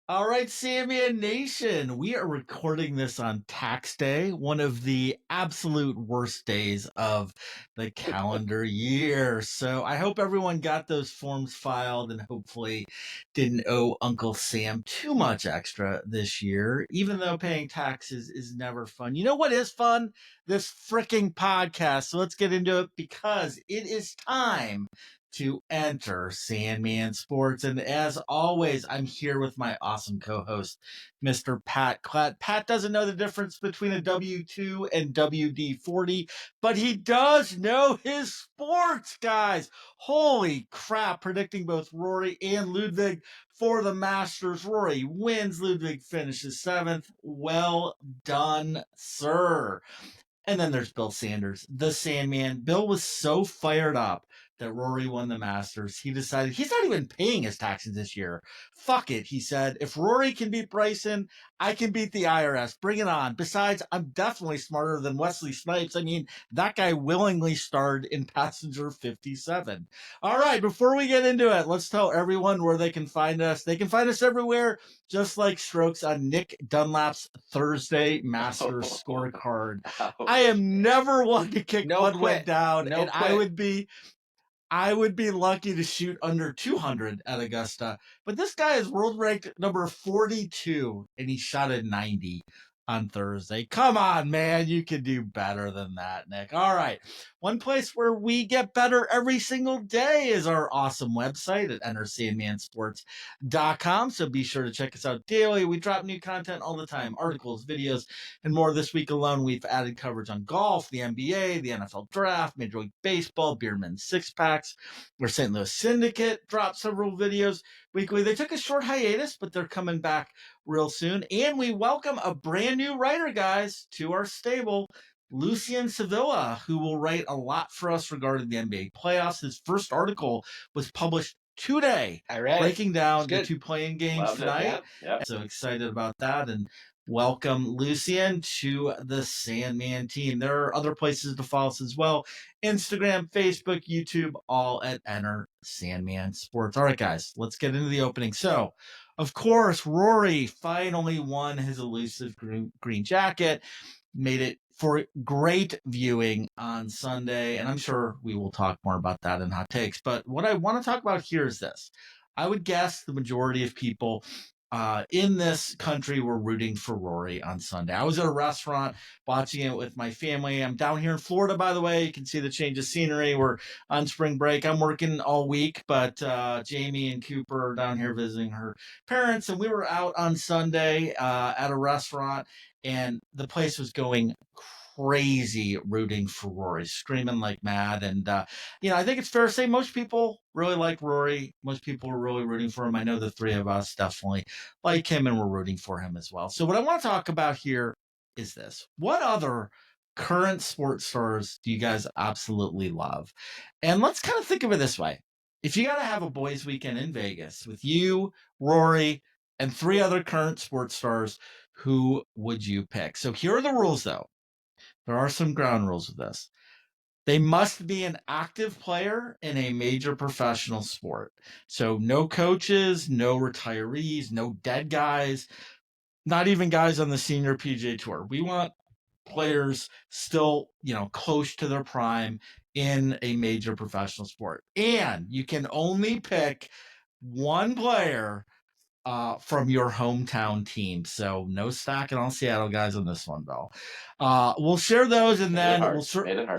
All right, Samian Nation, we are recording this on tax day, one of the absolute worst days of the calendar year. So I hope everyone got those forms filed and hopefully didn't owe Uncle Sam too much extra this year, even though paying taxes is never fun. You know what is fun? This freaking podcast. So let's get into it because it is time to enter Sandman Sports. And as always, I'm here with my awesome co-host, Mr. Pat Klatt. Pat doesn't know the difference between a W2 and WD-40, but he does know his sports, guys. Holy crap, predicting both Rory and Ludwig for the Masters. Rory wins, Ludwig finishes 7th. Well done, sir. And then there's Bill Sanders, the Sandman. Bill was so fired up that Rory won the Masters. He decided he's not even paying his taxes this year. Fuck it, he said. If Rory can beat Bryson, I can beat the IRS. Bring it on. Besides, I'm definitely smarter than Wesley Snipes. I mean, that guy willingly starred in Passenger 57. All right, before we get into it, let's tell everyone where they can find us. They can find us everywhere, just like strokes on Nick Dunlap's Thursday Masters scorecard. I am never one to kick one went down, and I would be lucky to shoot under 200 at Augusta. But this guy is world ranked number 42, and he shot a 90 on Thursday. Come on, man. You can do better than that, Nick. All right. One place where we get better every single day is our awesome website at entersandmansports.com. So be sure to check us out daily. We drop new content all the time, articles, videos, and more. This week alone, we've added coverage on golf, the NBA, the NFL draft, Major League Baseball, Beerman six packs. Our St. Louis Syndicate dropped several videos weekly. They took a short hiatus, but they're coming back real soon. And we welcome a brand new writer, guys, to our stable, Lucien Sevilla, who will write a lot for us regarding the NBA playoffs. His first article was published today, breaking down the two playing games tonight. So excited about that. And welcome, Lucien, to the Sandman team. There are other places to follow us as well. Instagram, Facebook, YouTube, all at Enter Sandman Sports. All right, guys, let's get into the opening. So, of course, Rory finally won his elusive green jacket, made it for great viewing on Sunday, and I'm sure we will talk more about that in Hot Takes. But what I want to talk about here is this. I would guess the majority of people in this country were rooting for Rory on Sunday. I was at a restaurant watching it with my family. I'm down here in Florida, by the way. You can see the change of scenery. We're on spring break. I'm working all week, but Jamie and Cooper are down here visiting her parents, and we were out on Sunday at a restaurant, and the place was going crazy rooting for Rory, screaming like mad. And, I think it's fair to say most people really like Rory. Most people are really rooting for him. I know the three of us definitely like him, and we're rooting for him as well. So what I want to talk about here is this. What other current sports stars do you guys absolutely love? And let's kind of think of it this way. If you got to have a boys' weekend in Vegas with you, Rory, and three other current sports stars, who would you pick? So here are the rules, though. There are some ground rules with this. They must be an active player in a major professional sport. So no coaches, no retirees, no dead guys, not even guys on the senior PGA Tour. We want players still, close to their prime in a major professional sport. And you can only pick one player from your hometown team. So no stacking on Seattle guys on this one, though. We'll share those, and then we'll I know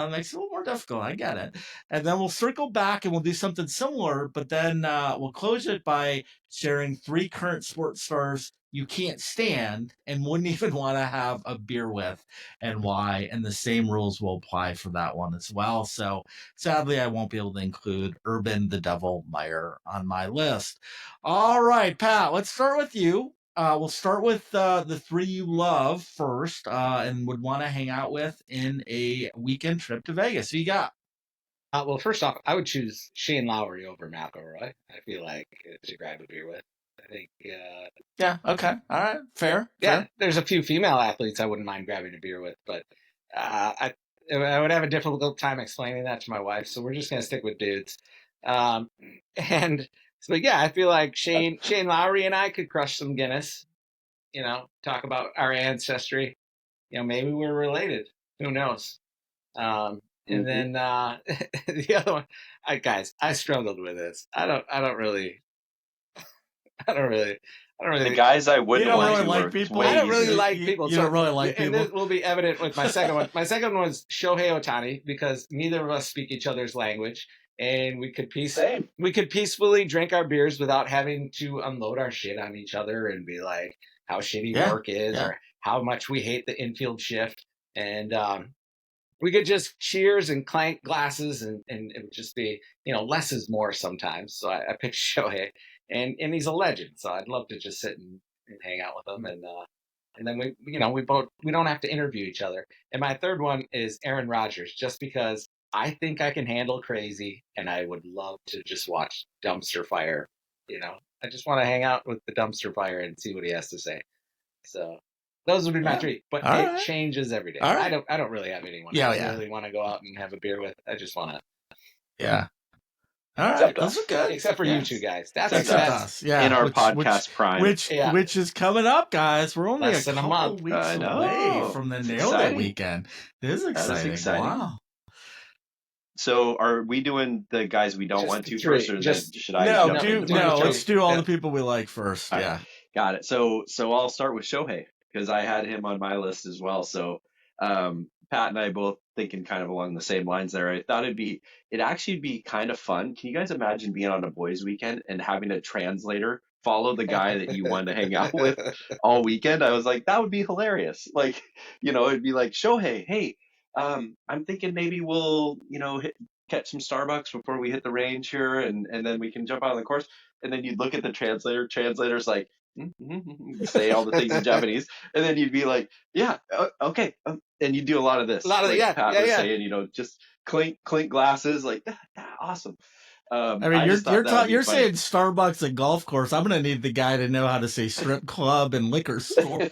it makes it a little more difficult. I get it. And then we'll circle back and we'll do something similar, but then we'll close it by sharing three current sports stars you can't stand and wouldn't even want to have a beer with, and why. And the same rules will apply for that one as well. So sadly, I won't be able to include Urban the Devil Meyer on my list. All right, Pat, let's start with you. We'll start with the three you love first and would want to hang out with in a weekend trip to Vegas. Who you got? Well, first off, I would choose Shane Lowry over McIlroy. I feel like it's a grab a beer with. I think. Yeah. Okay. All right. Fair. There's a few female athletes I wouldn't mind grabbing a beer with, but I would have a difficult time explaining that to my wife. So we're just gonna stick with dudes. And So yeah, I feel like Shane Lowry and I could crush some Guinness. Talk about our ancestry. Maybe we're related. Who knows? And then the other one, guys, I struggled with this. I don't really. The guys I wouldn't want really to like work people. I way don't really easier. like people. You don't really like and people. this will be evident with my second one. My second one was Shohei Ohtani because neither of us speak each other's language, and we could Same. peacefully drink our beers without having to unload our shit on each other and be like how shitty work is or how much we hate the infield shift. And we could just cheers and clank glasses, and it would just be, less is more sometimes. So I picked Shohei, and he's a legend. So I'd love to just sit and hang out with him, and then we don't have to interview each other. And my third one is Aaron Rodgers, just because I think I can handle crazy, and I would love to just watch dumpster fire. I just want to hang out with the dumpster fire and see what he has to say. So those would be my three, but it changes every day. I don't really have anyone I really want to go out and have a beer with. I just want to. Yeah. All right, Except us. those are good. Except for you two guys. That's Except us. Yeah. In our podcast prime. Which is coming up, guys. We're only Less than a month. weeks away from the Nailed It weekend. This is exciting. Wow. So are we doing the guys we don't want to three. first, or should I? Let's do all the people we like first. All yeah. Right. Got it. So I'll start with Shohei because I had him on my list as well. So Pat and I both thinking kind of along the same lines there. I thought it'd actually be kind of fun. Can you guys imagine being on a boys' weekend and having a translator follow the guy that you wanted to hang out with all weekend? I was like, that would be hilarious. Like, it'd be like, Shohei, hey, I'm thinking maybe we'll, catch some Starbucks before we hit the range here, and then we can jump out on the course. And then you'd look at the translator's like, say all the things in Japanese, and then you'd be like, yeah, okay, and you do a lot of this. Pat was saying, just clink glasses, like awesome. I mean, you're saying Starbucks and golf course. I'm gonna need the guy to know how to say strip club and liquor store.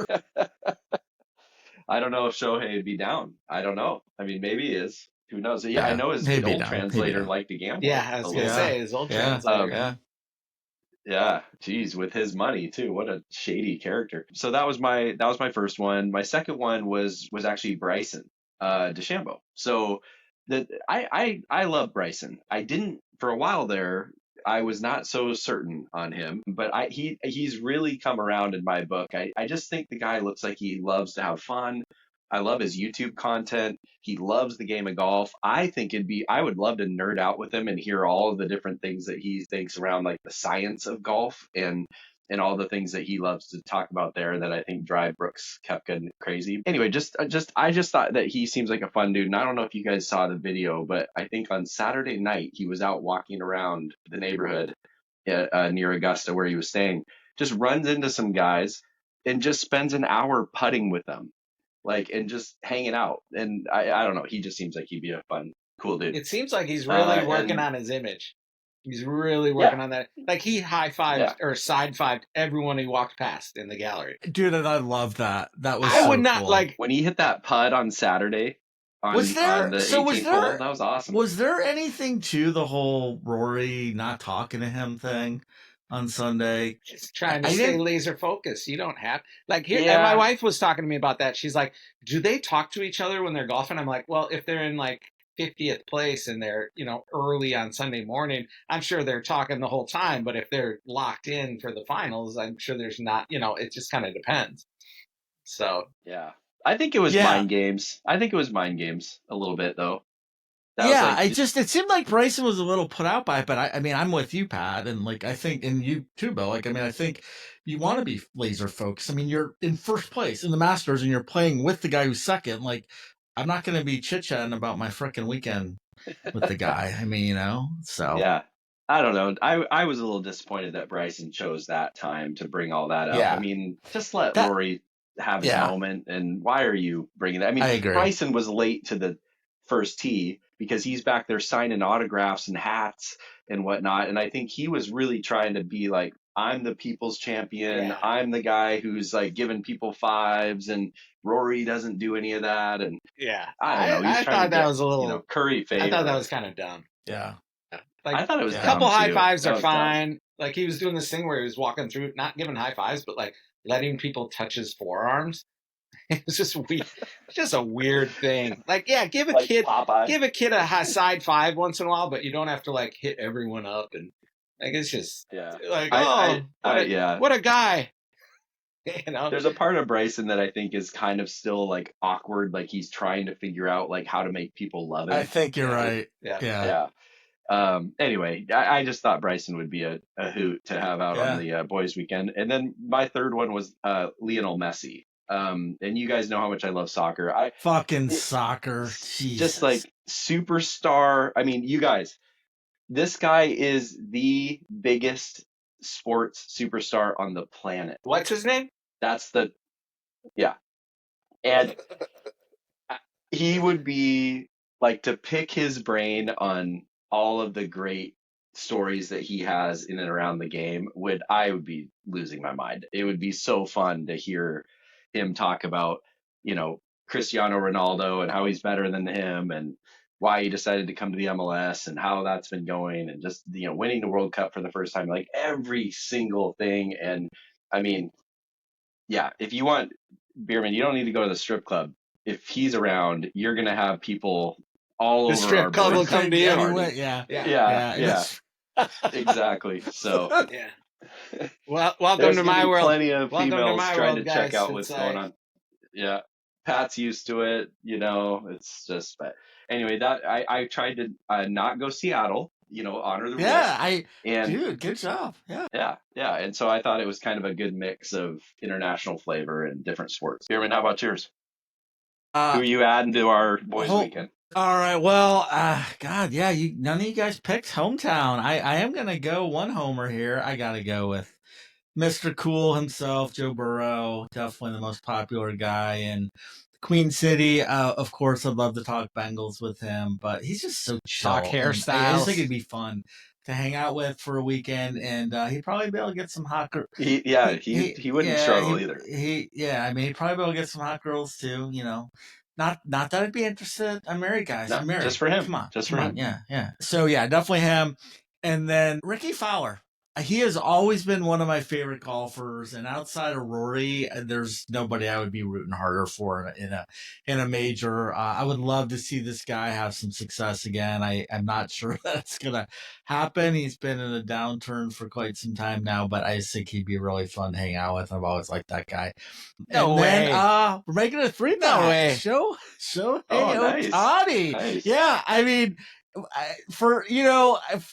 I don't know if Shohei would be down. I don't know. I mean, maybe he is. Who knows? Yeah, I know his old translator liked to gamble. Yeah, I was gonna say his old translator. Yeah, geez, with his money too. What a shady character. So that was my first one. My second one was actually Bryson DeChambeau. So I love Bryson. I didn't for a while there. I was not so certain on him, but he's really come around in my book. I just think the guy looks like he loves to have fun. I love his YouTube content. He loves the game of golf. I think I would love to nerd out with him and hear all of the different things that he thinks around like the science of golf and all the things that he loves to talk about there that I think drive Brooks Koepka crazy. Anyway, I just thought that he seems like a fun dude. And I don't know if you guys saw the video, but I think on Saturday night he was out walking around the neighborhood near Augusta where he was staying, just runs into some guys and just spends an hour putting with them. And just hanging out. And I don't know. He just seems like he'd be a fun, cool dude. It seems like he's really working on his image. He's really working on that. Like he high-fived or side-fived everyone he walked past in the gallery. Dude, and I love that. That was I would not cool. like when he hit that putt on Saturday on the 18th hole. That was awesome. Was there anything to the whole Rory not talking to him thing on Sunday? Just trying to stay laser focused. You don't have here. And my wife was talking to me about that. She's like, "Do they talk to each other when they're golfing?" I'm like, "Well, if they're in 50th place and they're early on Sunday morning, I'm sure they're talking the whole time. But if they're locked in for the finals, I'm sure there's not. It just kind of depends." So yeah, I think it was mind games. I think it was mind games a little bit though. It seemed like Bryson was a little put out by it, but I mean, I'm with you, Pat, and I think, and you too, Bill. I think you want to be laser focused. I mean, you're in first place in the Masters, and you're playing with the guy who's second. I'm not going to be chit chatting about my frickin' weekend with the guy. I mean, so yeah. I don't know. I was a little disappointed that Bryson chose that time to bring all that up. I mean, just let Rory have his moment. And why are you bringing that? I mean, I agree. Bryson was late to the first tee because he's back there signing autographs and hats and whatnot. And I think he was really trying to be like, I'm the people's champion. Yeah. I'm the guy who's giving people fives, and Rory doesn't do any of that. And yeah, I don't know. I thought that was a little Curry favor. I thought that was kind of dumb. Yeah. Like, I thought it was a dumb, couple high too. fives That are was dumb. fine. Like, he was doing this thing where he was walking through, not giving high fives, but like letting people touch his forearms. It was just weird. Just a weird thing. Like, yeah, give a Like kid Popeye. a high side five once in a while, but you don't have to like hit everyone up. And like, it's just Yeah. like, Yeah. what a guy. You know, There's a part of Bryson that I think is kind of still like awkward, like he's trying to figure out like how to make people love him. I think you're right. Yeah. Yeah. Anyway, I just thought Bryson would be a hoot to have out on the boys' weekend. And then my third one was Lionel Messi. And you guys know how much I love soccer. Soccer. Jesus. Just like superstar. I mean, you guys, this guy is the biggest sports superstar on the planet. What's his name? Yeah. And he would be like, to pick his brain on all of the great stories that he has in and around the game, I would be losing my mind. It would be so fun to hear him talk about, Cristiano Ronaldo and how he's better than him and why he decided to come to the MLS and how that's been going and just, winning the World Cup for the first time, like every single thing. And I mean, yeah, if you want Bierman, you don't need to go to the strip club. If he's around, you're going to have people all The over strip our club will boys' come to you. party. Yeah. Exactly. So yeah. Well, welcome to my world. Plenty of females trying to check out what's like... going on. Yeah. Pat's used to it, it's just, but anyway, that I tried to not go Seattle, honor the rules. Dude, good job. Yeah. And so I thought it was kind of a good mix of international flavor and different sports. Bierman, how about yours? Who are you adding to our boys' weekend? All right. Well, God, yeah. None of you guys picked hometown. I am gonna go one homer here. I gotta go with Mr. Cool himself, Joe Burrow. Definitely the most popular guy in Queen City. Of course, I'd love to talk Bengals with him, but he's just so chill. Talk hairstyles. I just think it'd be fun to hang out with for a weekend, and he'd probably be able to get some hot girls. He wouldn't struggle either. I mean, he'd probably be able to get some hot girls too. Not that I'd be interested. I'm married, guys. No, I'm married. Just for him. Come on. Just for him. Yeah. So yeah, definitely him. And then Ricky Fowler. He has always been one of my favorite golfers, and outside of Rory, there's nobody I would be rooting harder for in a major. I would love to see this guy have some success again. I'm not sure that's gonna happen. He's been in a downturn for quite some time now, but I just think he'd be really fun to hang out with. I've always liked that guy. No way. Then, we're making a 3-pack. No way. Show Nice. Ohtani. Nice. Yeah, I mean,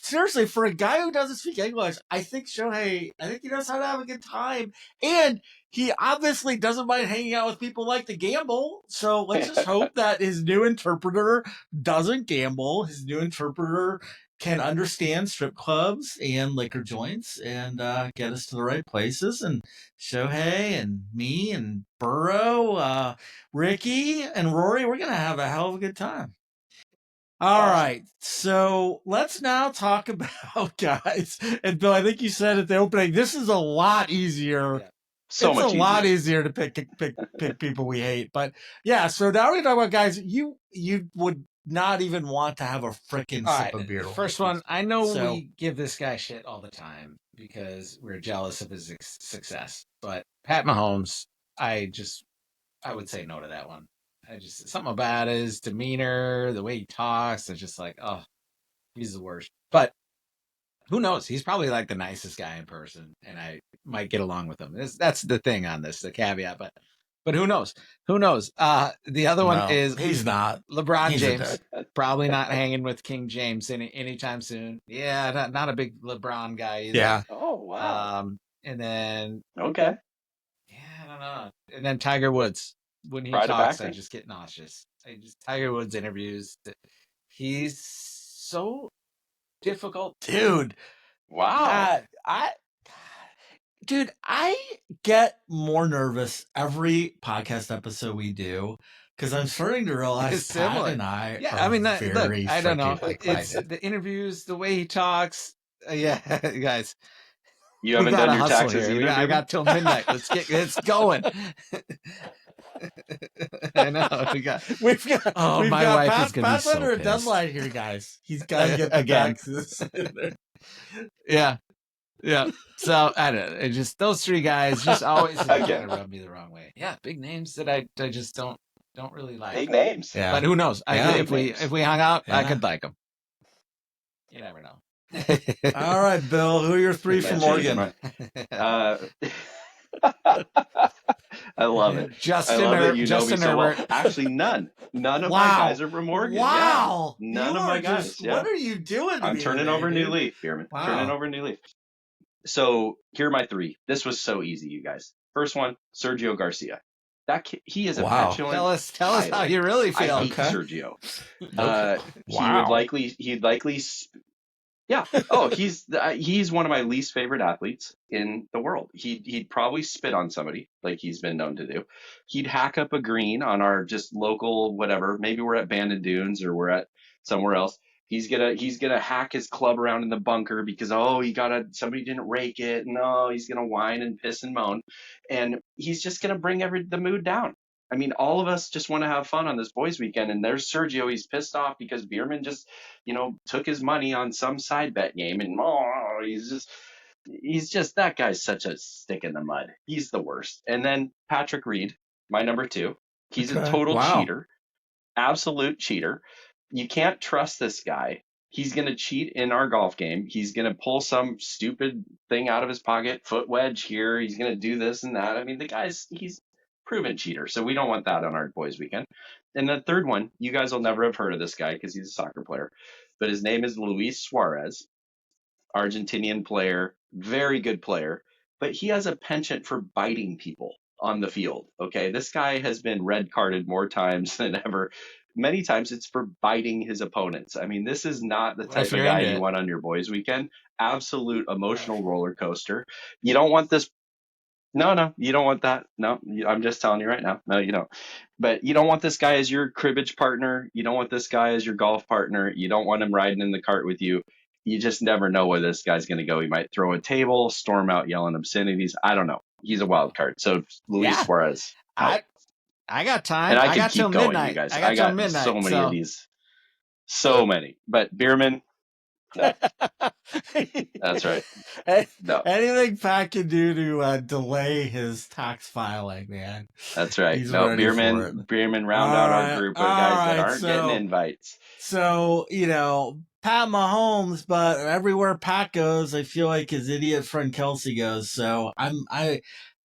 seriously, for a guy who doesn't speak English, I think he knows how to have a good time. And he obviously doesn't mind hanging out with people like to gamble. So let's just hope that his new interpreter doesn't gamble. His new interpreter can understand strip clubs and liquor joints and get us to the right places. And Shohei and me and Burrow, Ricky and Rory, we're going to have a hell of a good time. All right, so let's now talk about, guys, and Bill, I think you said at the opening, this is a lot easier. Yeah. It's a lot easier to pick people we hate. But yeah, so now we're going to talk about guys you would not even want to have a freaking sip of beer. First one, I know we give this guy shit all the time because we're jealous of his success. But Pat Mahomes, I would say no to that one. Something about his demeanor, the way he talks, it's just like, oh, he's the worst. But who knows? He's probably like the nicest guy in person, and I might get along with him. That's the thing on this, the caveat. But who knows? Who knows? The other one is he's not LeBron James. Probably not hanging with King James anytime soon. Yeah, not a big LeBron guy either. Yeah. Oh wow. And then okay. Yeah, I don't know. And then Tiger Woods. When he talks, I just get nauseous. Tiger Woods interviews. He's so difficult, dude. Wow. I get more nervous every podcast episode we do because I'm starting to realize Pat and I I don't know. It's the interviews, the way he talks. Yeah, guys. You haven't done your taxes here. either. I got till midnight. It's going. I know. We've got. Oh, my wife is gonna be so under a pissed. deadline here, guys. He's got to get the taxes. Yeah. So I don't know. It just those three guys just always kind of rub me the wrong way. Yeah, big names that I just don't really like. Big names. Yeah. But who knows? If we hung out, I could like them. You never know. All right, Bill. Who are your three from Oregon? I love it. Justin I love that you know me Justin so well. Herbert. Actually, none of my guys are from Oregon. Wow. Yeah. None of my guys. What are you doing? I'm turning over a new leaf, Bierman. Wow. Turning over a new leaf. So here are my three. This was so easy, you guys. First one, Sergio Garcia. He is a petulant. Tell us how you really feel. I hate Sergio. He'd likely. Yeah. Oh, he's one of my least favorite athletes in the world. He'd probably spit on somebody like he's been known to do. He'd hack up a green on our just local whatever. Maybe we're at Bandon Dunes or we're at somewhere else. He's gonna hack his club around in the bunker because somebody didn't rake it. No, he's gonna whine and piss and moan, and he's just gonna bring the mood down. I mean, all of us just want to have fun on this boys' weekend, and there's Sergio. He's pissed off because Bierman just, took his money on some side bet game, and he's just that guy's such a stick in the mud. He's the worst. And then Patrick Reed, my number two. He's a total cheater, absolute cheater. You can't trust this guy. He's going to cheat in our golf game. He's going to pull some stupid thing out of his pocket, foot wedge here. He's going to do this and that. I mean, he's proven cheater. So we don't want that on our boys' weekend. And the third one, you guys will never have heard of this guy because he's a soccer player, but his name is Luis Suarez, Argentinian player, very good player, but he has a penchant for biting people on the field. Okay. This guy has been red carded more times than ever. Many times it's for biting his opponents. I mean, this is not the type of guy you want on your boys' weekend. Absolute emotional roller coaster. You don't want this. No, you don't want that. No, I'm just telling you right now. No, you don't. But you don't want this guy as your cribbage partner. You don't want this guy as your golf partner. You don't want him riding in the cart with you. You just never know where this guy's going to go. He might throw a table, storm out yelling obscenities. I don't know. He's a wild card. So Luis Suarez. I got time. And I could keep going, midnight. you guys. I got midnight, so many of these. So many. But Bierman. No. That's right. No. Anything Pat can do to delay his tax filing, man. That's right. Bierman round out our group of guys that aren't getting invites. So, Pat Mahomes, but everywhere Pat goes, I feel like his idiot friend Kelsey goes. So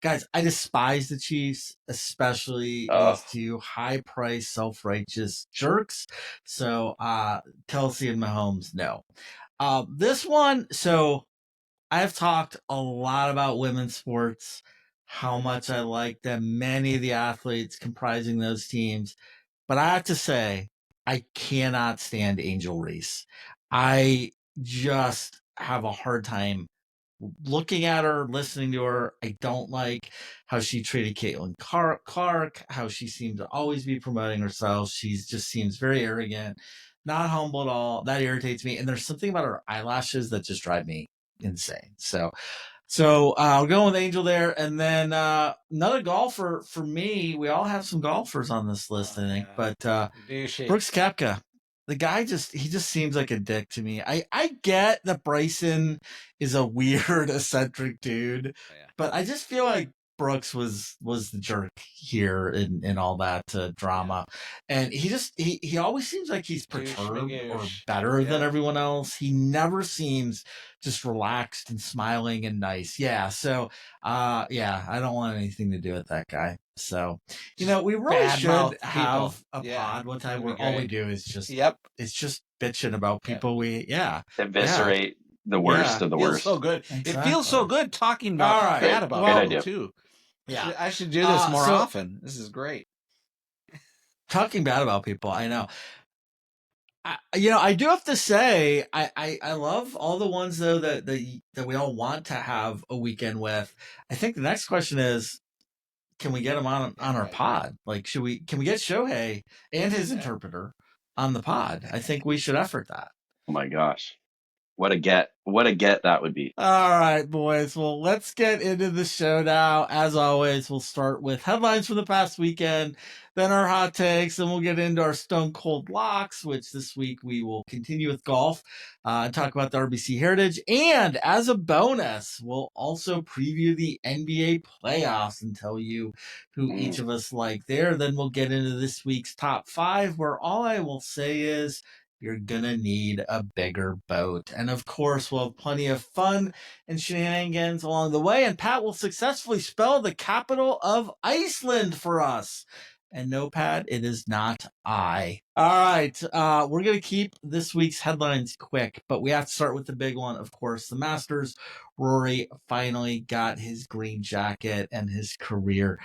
guys, I despise the Chiefs, especially these two high-priced, self-righteous jerks. So, Kelsey and Mahomes, no. This one, so I have talked a lot about women's sports, how much I like them, many of the athletes comprising those teams. But I have to say, I cannot stand Angel Reese. I just have a hard time looking at her, listening to her. I don't like how she treated Caitlin Clark, how she seemed to always be promoting herself. She just seems very arrogant, not humble at all. That irritates me. And there's something about her eyelashes that just drive me insane. So I'll go with Angel there. And then another golfer for me. We all have some golfers on this list, I think. But Brooks Koepka. The guy he just seems like a dick to me. I get that Bryson is a weird, eccentric dude, but I just feel like Brooks was the jerk here in all that drama. And he always seems like he's perturbed or better than everyone else. He never seems just relaxed and smiling and nice. Yeah. So, I don't want anything to do with that guy. So, we really should have a pod one time where all we do is just, it's just bitching about people. Eviscerate the worst of the worst. It feels so good. Exactly. It feels so good talking about bad about people too. Yeah, I should do this more often. This is great. Talking bad about people, I know. I do have to say, I love all the ones though that we all want to have a weekend with. I think the next question is, can we get him on our pod? Like, can we get Shohei and his interpreter on the pod? I think we should effort that. Oh my gosh. What a get that would be. All right, boys. Well, let's get into the show now. As always, we'll start with headlines from the past weekend, then our hot takes, and we'll get into our stone cold locks, which this week we will continue with golf and talk about the RBC Heritage. And as a bonus, we'll also preview the NBA playoffs and tell you who each of us like there. Then we'll get into this week's top 5, where all I will say is, you're gonna need a bigger boat. And of course, we'll have plenty of fun and shenanigans along the way. And Pat will successfully spell the capital of Iceland for us. And no, Pat, it is not I. All right, we're going to keep this week's headlines quick, but we have to start with the big one, of course, the Masters. Rory finally got his green jacket and his career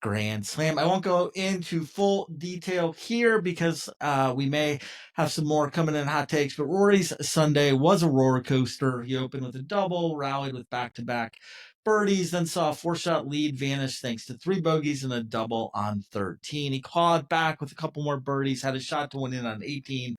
Grand Slam. I won't go into full detail here because we may have some more coming in hot takes, but Rory's Sunday was a roller coaster. He opened with a double, rallied with back-to-back birdies, then saw a 4-shot lead vanish thanks to 3 bogeys and a double on 13. He clawed back with a couple more birdies, had a shot to win in on 18,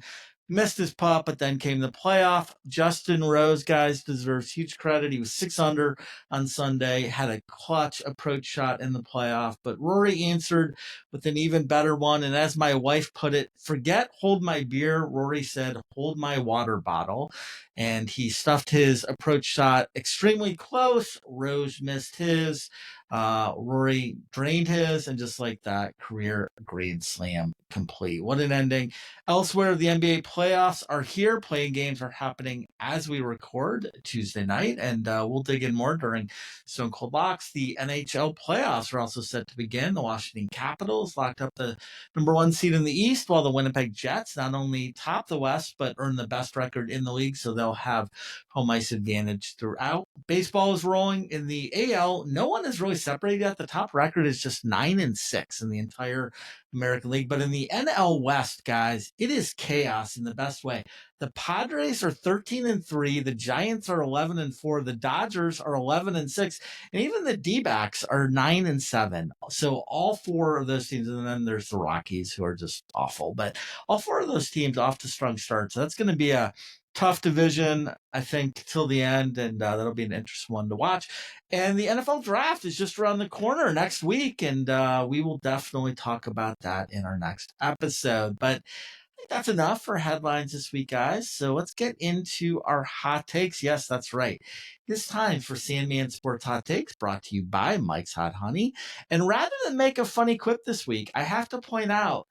missed his putt, but then came the playoff. Justin Rose, guys, deserves huge credit. He was 6 under on Sunday, had a clutch approach shot in the playoff, but Rory answered with an even better one. And as my wife put it, forget hold my beer. Rory said, hold my water bottle. And he stuffed his approach shot extremely close. Rose missed his. Rory drained his, and just like that, career Grand Slam complete. What an ending. Elsewhere, the NBA playoffs are here. Playing games are happening as we record Tuesday night, and we'll dig in more during Stone Cold Locks. The NHL playoffs are also set to begin. The Washington Capitals locked up the #1 seed in the East, while the Winnipeg Jets not only top the West, but earn the best record in the league, so they'll have home ice advantage throughout. Baseball is rolling in the AL. No one is really separated yet. The top record is just 9-6 in the entire American League. But in the NL West, guys, it is chaos in the best way. The Padres are 13-3. The Giants are 11-4. The Dodgers are 11-6. And even the D-backs are 9-7. So all 4 of those teams, and then there's the Rockies, who are just awful. But all 4 of those teams off to strong starts. So that's going to be a tough division, I think, till the end, and that'll be an interesting one to watch. And the NFL draft is just around the corner next week, and we will definitely talk about that in our next episode. But I think that's enough for headlines this week, guys. So let's get into our hot takes. Yes, that's right. It's time for Sandman Sports Hot Takes, brought to you by Mike's Hot Honey. And rather than make a funny quip this week, I have to point out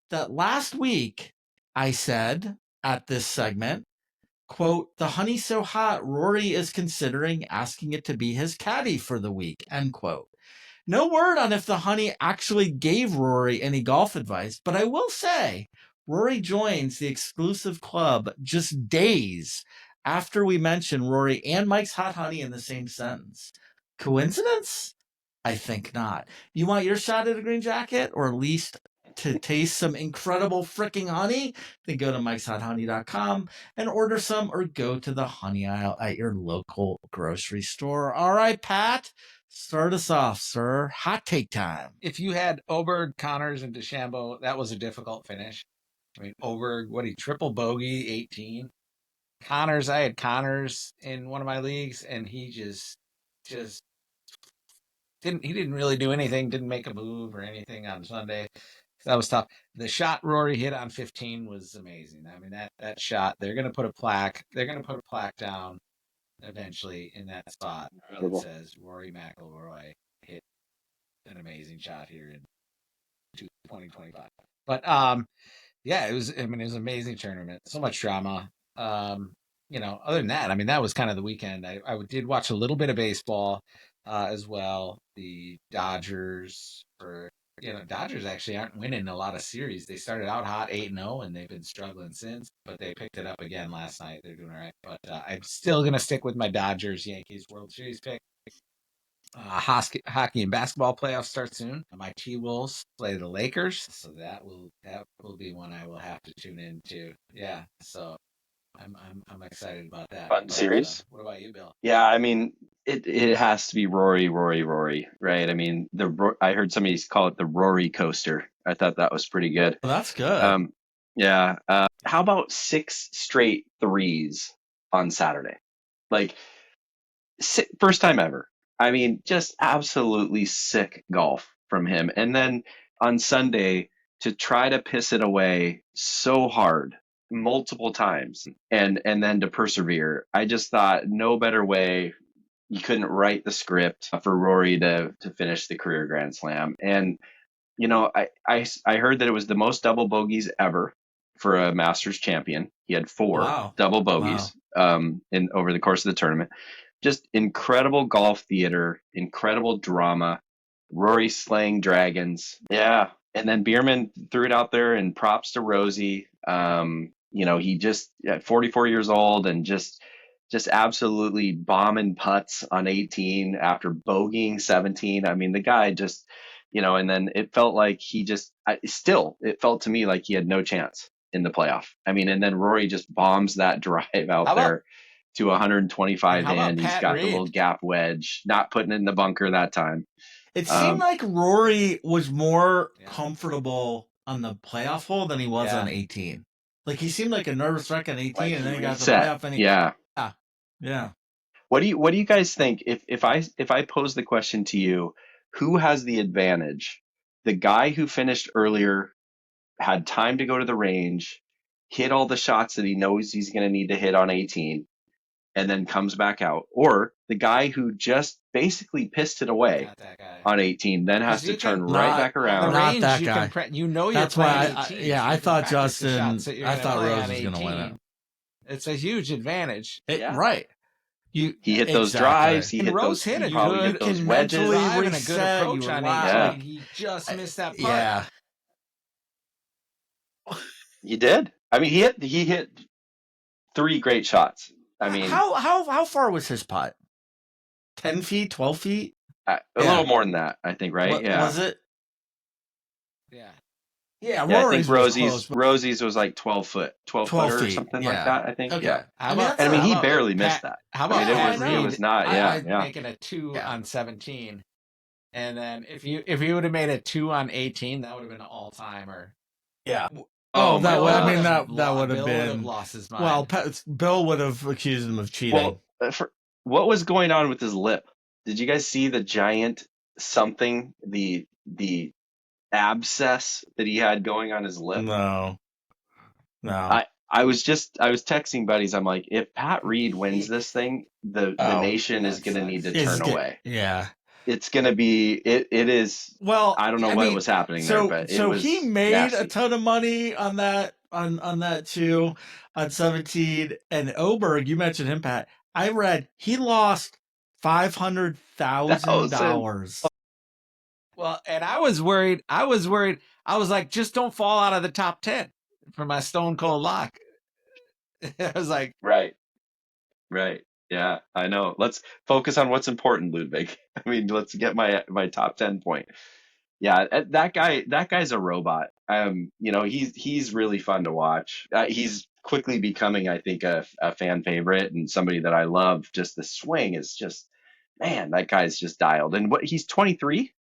that last week I said at this segment, quote, the honey's so hot, Rory is considering asking it to be his caddy for the week, end quote. No word on if the honey actually gave Rory any golf advice, but I will say Rory joins the exclusive club just days after we mention Rory and Mike's Hot Honey in the same sentence. Coincidence? I think not. You want your shot at a green jacket, or at least to taste some incredible freaking honey? Then go to mikeshothoney.com and order some, or go to the honey aisle at your local grocery store. All right, Pat, start us off, sir. Hot take time. If you had Oberg, Connors, and DeChambeau, that was a difficult finish. I mean, Oberg, he triple bogey, 18. Connors, I had Connors in one of my leagues, and he just didn't really do anything, didn't make a move or anything on Sunday. That was tough. The shot Rory hit on 15 was amazing. I mean, that shot, they're going to put a plaque down eventually in that spot that says Rory McIlroy hit an amazing shot here in 2025. But yeah, it was an amazing tournament. So much drama. Other than that, I mean, that was kind of the weekend. I did watch a little bit of baseball as well. The Dodgers Dodgers actually aren't winning a lot of series. They started out hot 8-0, and they've been struggling since, but they picked it up again last night. They're doing all right. But I'm still going to stick with my Dodgers-Yankees World Series pick. Hockey and basketball playoffs start soon. My T-Wolves play the Lakers, so that will be one I will have to tune into. Yeah, so I'm excited about that. Fun series. What about you, Bill? Yeah, I mean, it has to be Rory, right? I mean, I heard somebody call it the Rory coaster. I thought that was pretty good. Well, that's good. Yeah. How about 6 straight threes on Saturday. Like, first time ever. I mean, just absolutely sick golf from him. And then on Sunday, to try to piss it away so hard multiple times and then to persevere. I just thought no better way. You couldn't write the script for Rory to finish the career Grand Slam. And I heard that it was the most double bogeys ever for a Masters champion. He had 4 double bogeys in over the course of the tournament. Just incredible golf theater, incredible drama. Rory slaying dragons. Yeah. And then Bierman threw it out there, and props to Rosie. He just at 44 years old and just absolutely bombing putts on 18 after bogeying 17. I mean, the guy just, and then it felt like it felt to me like he had no chance in the playoff. I mean, and then Rory just bombs that drive out there to 125 in. He's got the little gap wedge, not putting it in the bunker that time. It seemed like Rory was more comfortable on the playoff hole than he was on 18. Like, he seemed like a nervous wreck on 18, and then he got to the playoff, and yeah. What do you guys think? If I pose the question to you, who has the advantage? The guy who finished earlier, had time to go to the range, hit all the shots that he knows he's going to need to hit on 18, and then comes back out, or the guy who just basically pissed it away on 18, then has to turn right back around. Not that guy. That's why. I thought Justin. I thought Rose was going to win it. It's a huge advantage. Right. He hit those drives. He hit Rose those. Hit a probably good, hit those wedges. wedges. A good approach on 18. He just missed that putt. Yeah. He did. I mean, he hit 3 great shots. I mean, how far was his putt? 10 feet, 12 feet? A little more than that, I think, right? Was it? Yeah. Yeah, I think Rosie's was like 12 foot or something like that, I think. Okay. Yeah. I mean, he barely missed that. How about it was not, making a 2 on 17. And then if you would have made a 2 on 18, that would have been an all-timer. Yeah. That would have been lost his mind. Well, Bill would have accused him of cheating. Well, what was going on with his lip? Did you guys see the giant something, the abscess that he had going on his lip? No. I was texting buddies. I'm like, if Pat Reed wins this thing, the nation is going to need to turn away. Yeah. It's going to be, it is. Well, I don't know what was happening there, but it was he made nasty. a ton of money on that, on that too, on 17. And Oberg, you mentioned him, Pat. I read he lost $500,000. Well, and I was worried. I was like, just don't fall out of the top 10 for my Stone Cold lock. I was like, right. Yeah, I know. Let's focus on what's important, Ludwig. I mean, let's get my top 10 point. Yeah, that guy's a robot. He's really fun to watch. He's quickly becoming, I think, a fan favorite and somebody that I love. Just the swing is just, man, that guy's just dialed. And he's 23,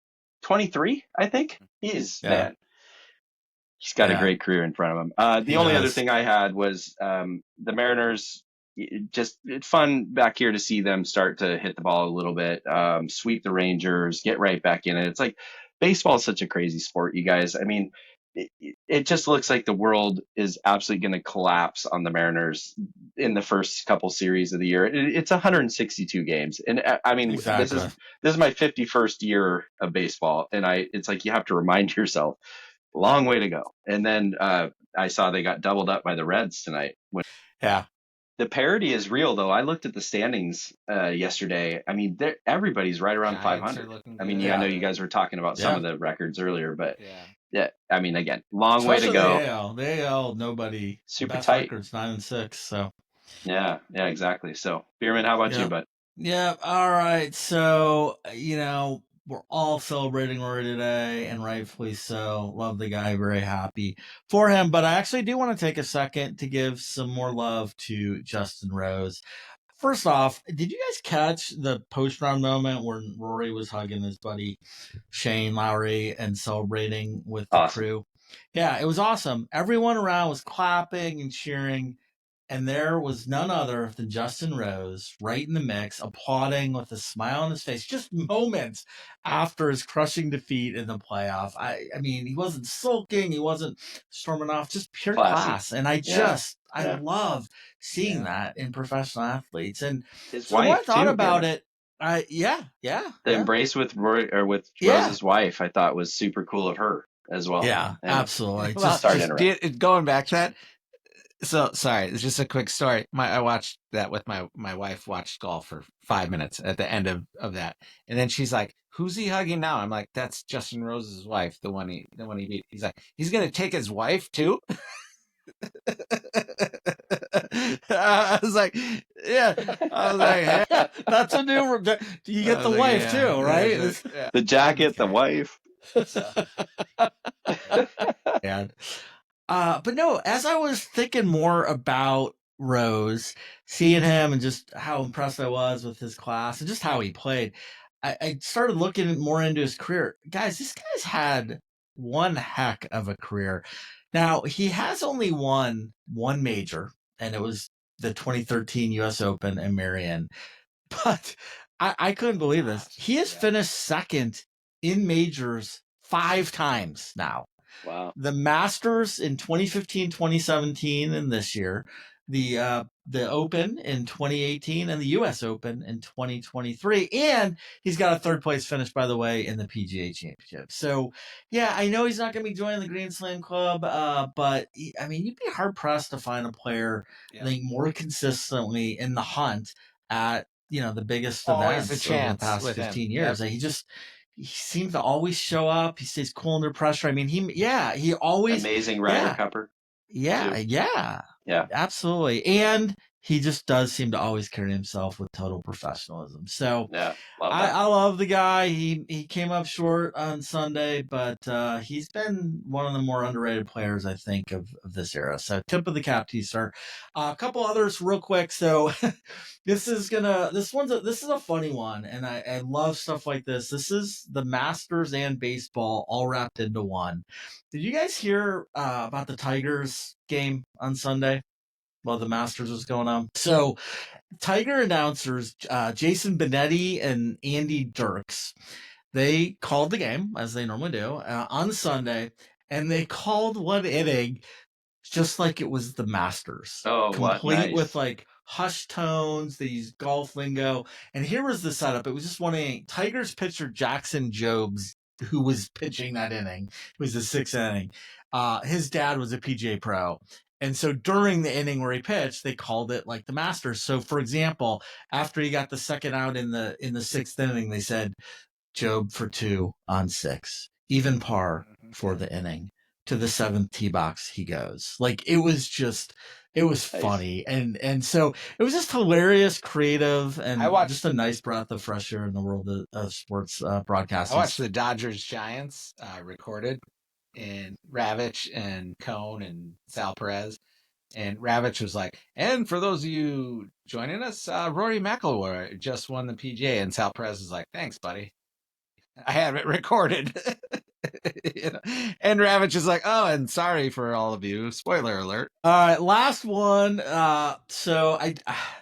I think. Man. He's got a great career in front of him. The only other thing I had was the Mariners. It's fun back here to see them start to hit the ball a little bit, sweep the Rangers, get right back in it. It's like baseball is such a crazy sport, you guys. I mean, it just looks like the world is absolutely going to collapse on the Mariners in the first couple series of the year. It's 162 games, and I mean, exactly. This is my 51st year of baseball, and it's like you have to remind yourself, long way to go. And then I saw they got doubled up by the Reds tonight. The parity is real, though. I looked at the standings yesterday. I mean, everybody's right around 500. I mean, I know you guys were talking about some of the records earlier, but I mean, again, long way to go. The AL, nobody. Super tight. Records 9-6. So. Yeah, exactly. So, Bierman, how about you, bud? Yeah. All right. So, we're all celebrating Rory today, and rightfully so. Love the guy, very happy for him. But I actually do want to take a second to give some more love to Justin Rose. First off, did you guys catch the post-round moment where Rory was hugging his buddy Shane Lowry and celebrating with the crew? Yeah, it was awesome. Everyone around was clapping and cheering. And there was none other than Justin Rose right in the mix, applauding with a smile on his face, just moments after his crushing defeat in the playoff. I mean, he wasn't sulking, he wasn't storming off, just pure Classy. class. And I love seeing that in professional athletes. And his so the more I wife thought too, about Gavin. it, The embrace with Rose's wife, I thought was super cool of her as well. Yeah, And absolutely. Well, just going back to that. So sorry, it's just a quick story. I watched that with my wife. Watched golf for 5 minutes at the end of that, and then she's like, "Who's he hugging now?" I'm like, "That's Justin Rose's wife, the one he beat." He's like, "He's gonna take his wife too." I was like, "Yeah." I was like, "Hey, that's a new. You get the wife too, right? Yeah. The jacket, the wife. So. Yeah. But no, as I was thinking more about Rose, seeing him and just how impressed I was with his class and just how he played, I started looking more into his career. Guys, this guy's had one heck of a career. Now, he has only won one major, and it was the 2013 U.S. Open in Marion. But I couldn't believe this. He has finished second in majors 5 times now. Wow. The Masters in 2015, 2017, and this year, the Open in 2018, and the U.S. Open in 2023, and he's got a 3rd place finish, by the way, in the PGA Championship. So, yeah, I know he's not going to be joining the Grand Slam Club, but I mean, you'd be hard pressed to find a player, I think, more consistently in the hunt at the biggest always events a chance over the past with 15 him. years. Yep. He seems to always show up. He stays cool under pressure. I mean, he always amazing Ryder Cupper. Yeah, absolutely. And he just does seem to always carry himself with total professionalism. So I love the guy. He came up short on Sunday, but he's been one of the more underrated players, I think, of this era. So tip of the cap to you, sir. A couple others real quick. So this is a funny one, and I love stuff like this. This is the Masters and baseball all wrapped into one. Did you guys hear about the Tigers game on Sunday while the Masters was going on? So Tiger announcers Jason Benetti and Andy Dirks, they called the game, as they normally do, on Sunday, and they called one inning just like it was the Masters. Complete with like hushed tones, they used golf lingo. And here was the setup. It was just one inning. Tigers pitcher Jackson Jobs, who was pitching that inning, it was the 6th inning. His dad was a PGA pro. And so during the inning where he pitched, they called it like the Masters. So for example, after he got the second out in the 6th inning, they said, Job for 2 on 6, even par for the inning. To the 7th tee box he goes. Like it was funny, and so it was just hilarious, creative, and just a nice breath of fresh air in the world of sports broadcasting. I watched the Dodgers Giants recorded, and Ravitch and Cone and Sal Perez. And Ravitch was like, and for those of you joining us, Rory McIlroy just won the PGA. And Sal Perez is like, thanks, buddy. I have it recorded. And Ravitch is like, oh, and sorry for all of you. Spoiler alert. All right, last one. So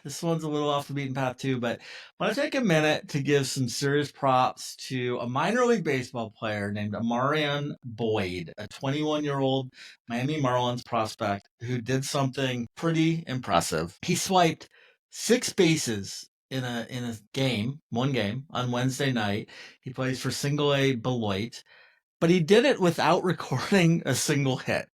this one's a little off the beaten path too, but I want to take a minute to give some serious props to a minor league baseball player named Amarian Boyd, a 21-year-old Miami Marlins prospect who did something pretty impressive. He swiped 6 bases in a one game on Wednesday night. He plays for Single A Beloit, but he did it without recording a single hit.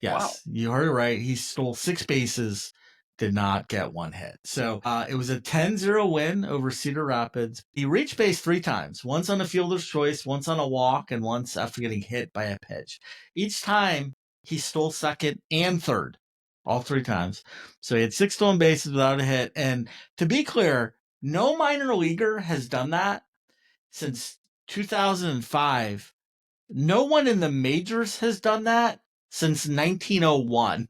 Yes, You heard it right. He stole 6 bases, did not get 1 hit. So it was a 10-0 win over Cedar Rapids. He reached base 3 times, once on a fielder's choice, once on a walk, and once after getting hit by a pitch. Each time he stole second and third, all 3 times. So he had 6 stolen bases without a hit. And to be clear, no minor leaguer has done that since 2005. No one in the majors has done that since 1901.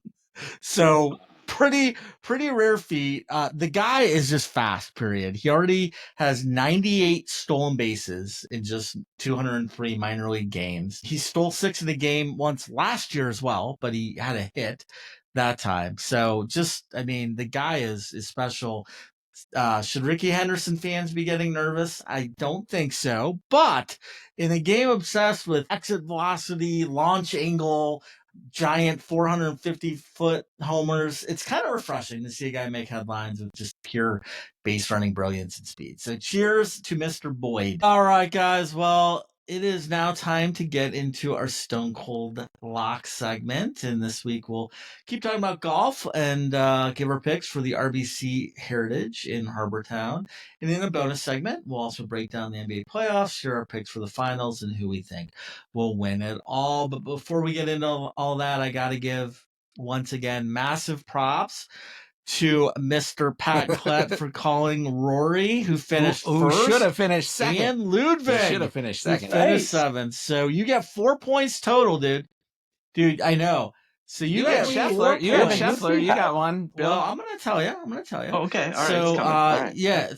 So pretty rare feat. The guy is just fast, period. He already has 98 stolen bases in just 203 minor league games. He stole 6 in the game once last year as well, but he had a hit that time. So the guy is special. Should Ricky Henderson fans be getting nervous? I don't think so. But in a game obsessed with exit velocity, launch angle, giant 450-foot homers, it's kind of refreshing to see a guy make headlines with just pure base running brilliance and speed. So cheers to Mr. Boyd. All right, guys. Well, it is now time to get into our Stone Cold Lock segment. And this week we'll keep talking about golf and give our picks for the RBC Heritage in Harbor Town. And in a bonus segment, we'll also break down the NBA playoffs, share our picks for the finals, and who we think will win it all. But before we get into all that, I got to give, once again, massive props to Mr. Pat Klett for calling Rory, who finished who first. should have finished second. And Ludwig. Should have finished second. Who finished seventh. So you get 4 points total, dude. Dude, I know. So you get Scheffler. You got Scheffler. You got one. Bill. Well, I'm gonna tell you. Oh, okay. All right. So, All right. yeah.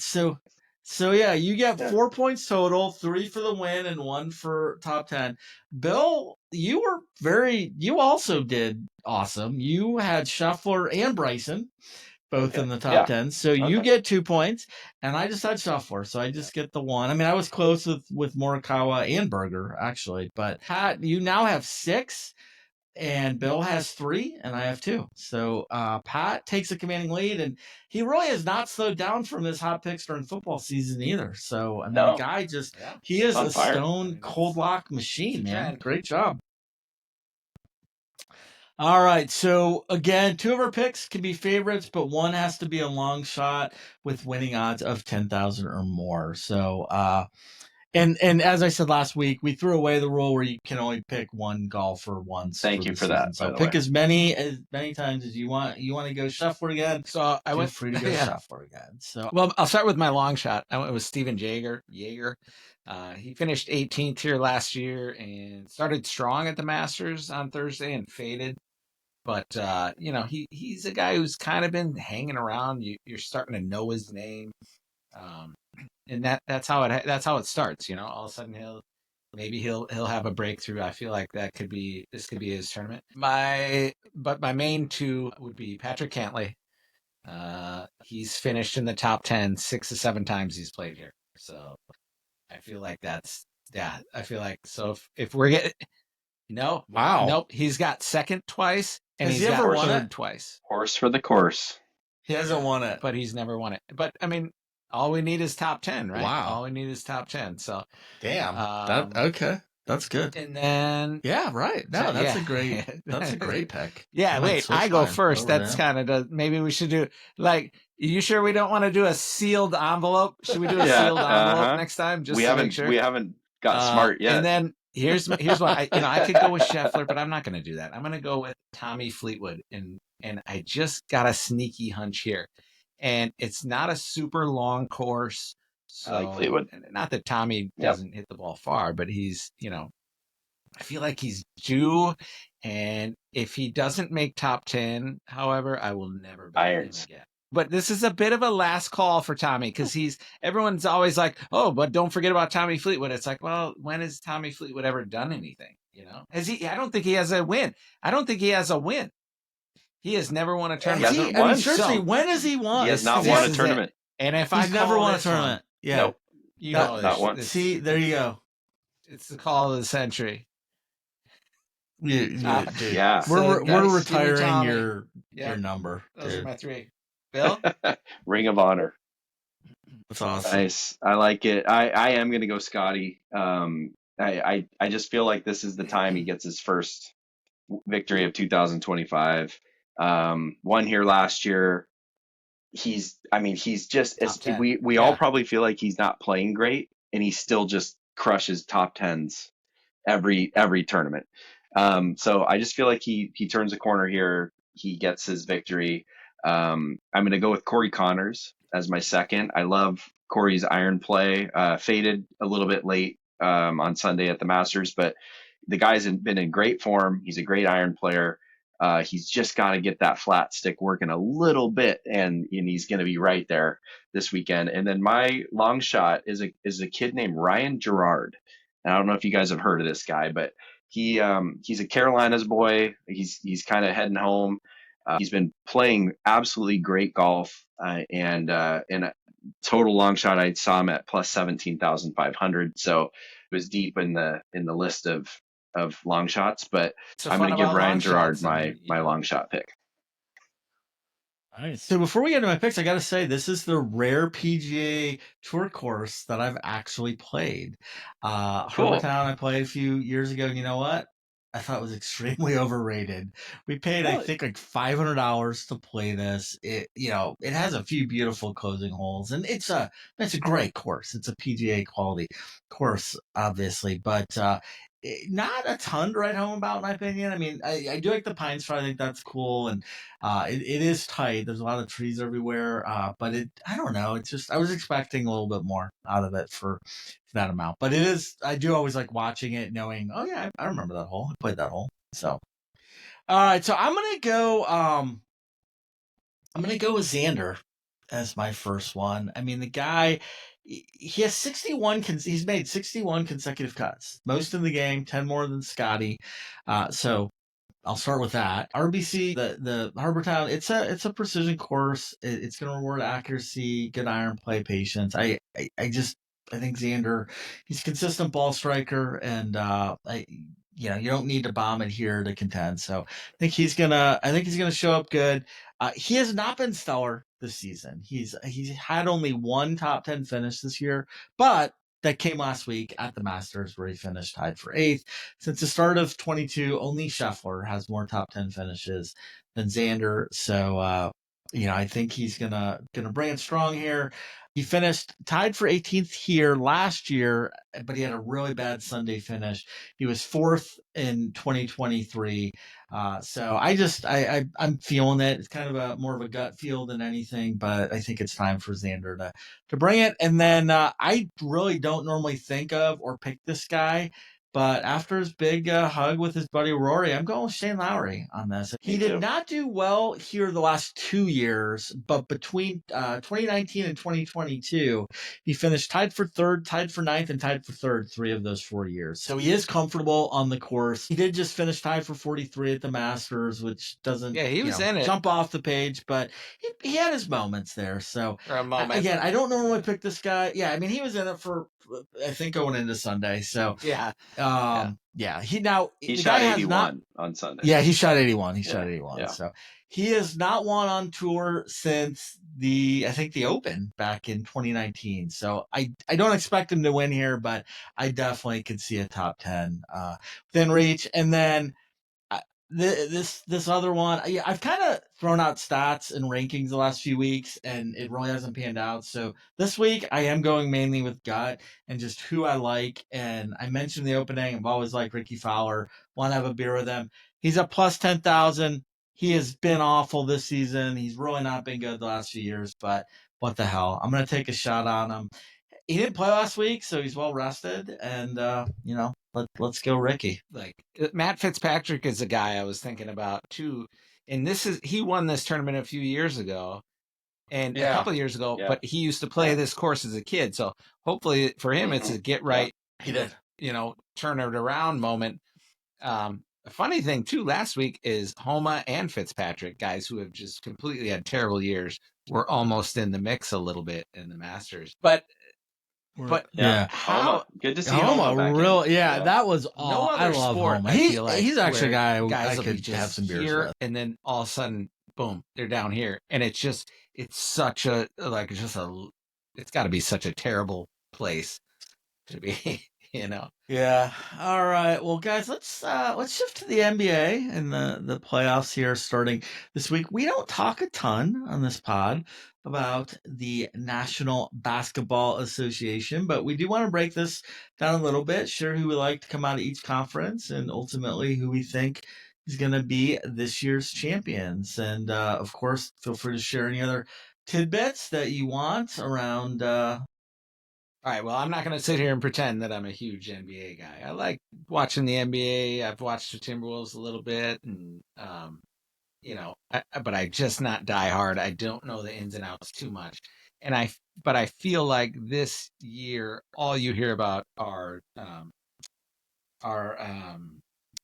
So yeah, you get 4 points total, 3 for the win and 1 for top 10. Bill, you also did awesome. You had Scheffler and Bryson both in the top 10. So you get 2 points, and I just had Scheffler, so I just get the 1. I mean, I was close with Morikawa and Berger, actually. But Pat, you now have 6. And Bill has 3, and I have 2. So Pat takes a commanding lead, and he really has not slowed down from his hot picks during football season either. So the guy he is a stone cold lock machine, man. Great job. All right, so again, 2 of our picks can be favorites, but 1 has to be a long shot with winning odds of 10,000 or more. So And as I said last week, we threw away the rule where you can only pick one golfer once. Thank you for that. So pick as many times as you want. You want to go Scheffler again? So I went free to go Scheffler again. So I'll start with my long shot. I went with Steven Jaeger. He finished 18th here last year and started strong at the Masters on Thursday and faded. But he's a guy who's kind of been hanging around. You're starting to know his name. And that's how it starts, all of a sudden he'll have a breakthrough. I feel like this could be his tournament. But my main 2 would be Patrick Cantlay. He's finished in the top 10 6 to 7 times he's played here. So I feel like so if we're getting nope, he's got second twice and he's got third twice. Horse for the course. He hasn't won it. But he's never won it. But I mean, all we need is top 10, right? Wow. All we need is top 10. So, damn. Okay. That's good. And then, yeah, right. No, that's a great pick. Yeah, wait, I go first. That's kind of maybe we should do you sure we don't want to do a sealed envelope? Should we do a sealed envelope next time? Just we haven't got smart yet. And then here's what I could go with Scheffler, but I'm not going to do that. I'm going to go with Tommy Fleetwood, and I just got a sneaky hunch here. And it's not a super long course. So, I like Fleetwood. Not that Tommy doesn't hit the ball far, but he's, I feel like he's due. And if he doesn't make top 10, however, I will never bet him again. But this is a bit of a last call for Tommy because everyone's always like, oh, but don't forget about Tommy Fleetwood. It's like, well, when has Tommy Fleetwood ever done anything? I don't think he has a win. He has never won a tournament. Seriously, when has he won? He has not won a tournament. And if he's never won a tournament. Yeah. Nope. Not one. See, there you go. It's the call of the century. Yeah. We're retiring your number. Those are my 3. Bill? Ring of Honor. That's awesome. Nice. I like it. I am going to go Scotty. I just feel like this is the time he gets his first victory of 2025. Won here last year. He's just we all probably feel like he's not playing great, and he still just crushes top 10s every tournament. So I just feel like he turns a corner here. He gets his victory. I'm going to go with Corey Connors as my second. I love Corey's iron play. Faded a little bit late on Sunday at the Masters, but the guy's been in great form. He's a great iron player. He's just got to get that flat stick working a little bit, and he's going to be right there this weekend. And then my long shot is a kid named Ryan Gerard. And I don't know if you guys have heard of this guy, but he's a Carolinas boy. He's kind of heading home. He's been playing absolutely great golf, and a total long shot, I saw him at plus 17,500. So it was deep in the list of long shots, but I'm going to give Ryan Gerard my long shot pick. Nice. So before we get into my picks, I got to say this is the rare PGA Tour course that I've actually played. Cool. Harbortown I played a few years ago, and you know what? I thought it was extremely overrated. We paid, I think, like $500 to play this. It has a few beautiful closing holes, and it's a great course. It's a PGA quality course, obviously, but not a ton to write home about, in my opinion. I mean, I do like the pine spot. I think that's cool, and it is tight. There's a lot of trees everywhere, but I don't know. It's just I was expecting a little bit more out of it for that amount. But it is. I do always like watching it, knowing. Oh yeah, I remember that hole. I played that hole. So, all right. So I'm gonna go. I'm gonna go with Xander as my first one. I mean, the guy. He has 61. He's made 61 consecutive cuts, most in the game, 10 more than Scotty. So I'll start with that. RBC, the Harbortown, it's a precision course. It's going to reward accuracy, good iron play, patience. I think Xander, he's a consistent ball striker, and you don't need to bomb it here to contend. So I think he's gonna show up good. He has not been stellar this season. He's had only one top 10 finish this year, but that came last week at the Masters, where he finished tied for 8th. Since the start of 22, only Scheffler has more top 10 finishes than Xander. So, I think he's gonna bring it strong here. He finished tied for 18th here last year, but he had a really bad Sunday finish. He was 4th in 2023. So I'm feeling it. It's kind of more of a gut feel than anything, but I think it's time for Xander to bring it. And then I really don't normally think of or pick this guy, but after his big hug with his buddy Rory, I'm going with Shane Lowry on this. He did not do well here the last 2 years, but between 2019 and 2022, he finished tied for 3rd, tied for 9th, and tied for 3rd 3 of those 4 years. So he is comfortable on the course. He did just finish tied for 43 at the Masters, which doesn't he was in it. Jump off the page, but he had his moments there. So again, I don't normally pick this guy. Yeah, I mean, he was in it for, I think, going into Sunday. So he shot 81 on Sunday. Yeah, he shot 81. Shot 81. Yeah. So he has not won on tour since the Open back in 2019. So I don't expect him to win here, but I definitely could see a top 10 within reach. And then this other one, I've kind of thrown out stats and rankings the last few weeks, and it really hasn't panned out. So this week, I am going mainly with gut and just who I like. And I mentioned the opening, I've always liked Ricky Fowler. Want to have a beer with him. He's at plus 10,000. He has been awful this season. He's really not been good the last few years, but what the hell? I'm going to take a shot on him. He didn't play last week, so he's well rested, and let's go Ricky. Like Matt Fitzpatrick is a guy I was thinking about too, and he won this tournament a few years ago, and a couple of years ago, but he used to play this course as a kid, so hopefully for him it's a get right. He did, turn it around moment. A funny thing too, last week is Homa and Fitzpatrick, guys who have just completely had terrible years, were almost in the mix a little bit in the Masters, but Homa, good to see Homa back in. That was all. I love Homa. He's actually a guy I could have some beers with. And then all of a sudden, boom, they're down here, and it's such a it's got to be such a terrible place to be, Yeah. All right. Well, guys, let's shift to the NBA and the playoffs here starting this week. We don't talk a ton on this pod about the National Basketball Association, but we do want to break this down a little bit, share who we like to come out of each conference, and ultimately who we think is going to be this year's champions. And of course, feel free to share any other tidbits that you want around All right, well, I'm not going to sit here and pretend that I'm a huge NBA guy. I like watching the NBA. I've watched the Timberwolves a little bit, and but I just not die hard. I don't know the ins and outs too much, but I feel like this year all you hear about are the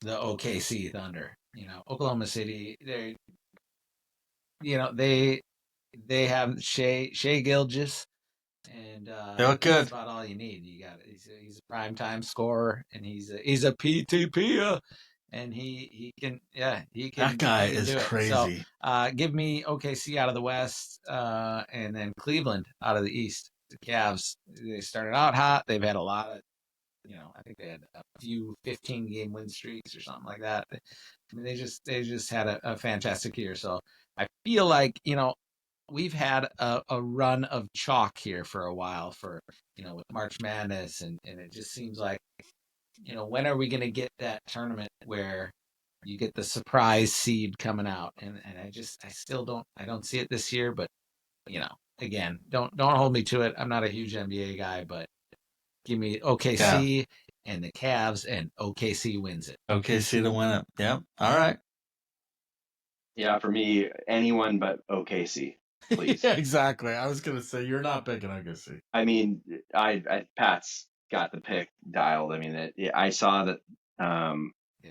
OKC Thunder. Oklahoma City. They have Shea Gilgeous, and They look that's good. about all you need. He's a prime time scorer, and he's a PTP, and he can That guy he can is do it. crazy. So give me OKC out of the West, and then Cleveland out of the East. The Cavs, they started out hot. They've had a lot of, I think they had a few 15-game win streaks or something like that. I mean, they just had a fantastic year. So I feel like, we've had a run of chalk here for a while with March Madness, and it just seems like, when are we going to get that tournament where you get the surprise seed coming out? And I don't see it this year, but again, don't hold me to it. I'm not a huge NBA guy, but give me OKC and the Cavs, and OKC wins it. OKC to win it. Yep. All right. Yeah, for me, anyone but OKC, please. Yeah, exactly. I was gonna say you're not picking OKC. I mean, Pat's got the pick dialed. I mean, I saw that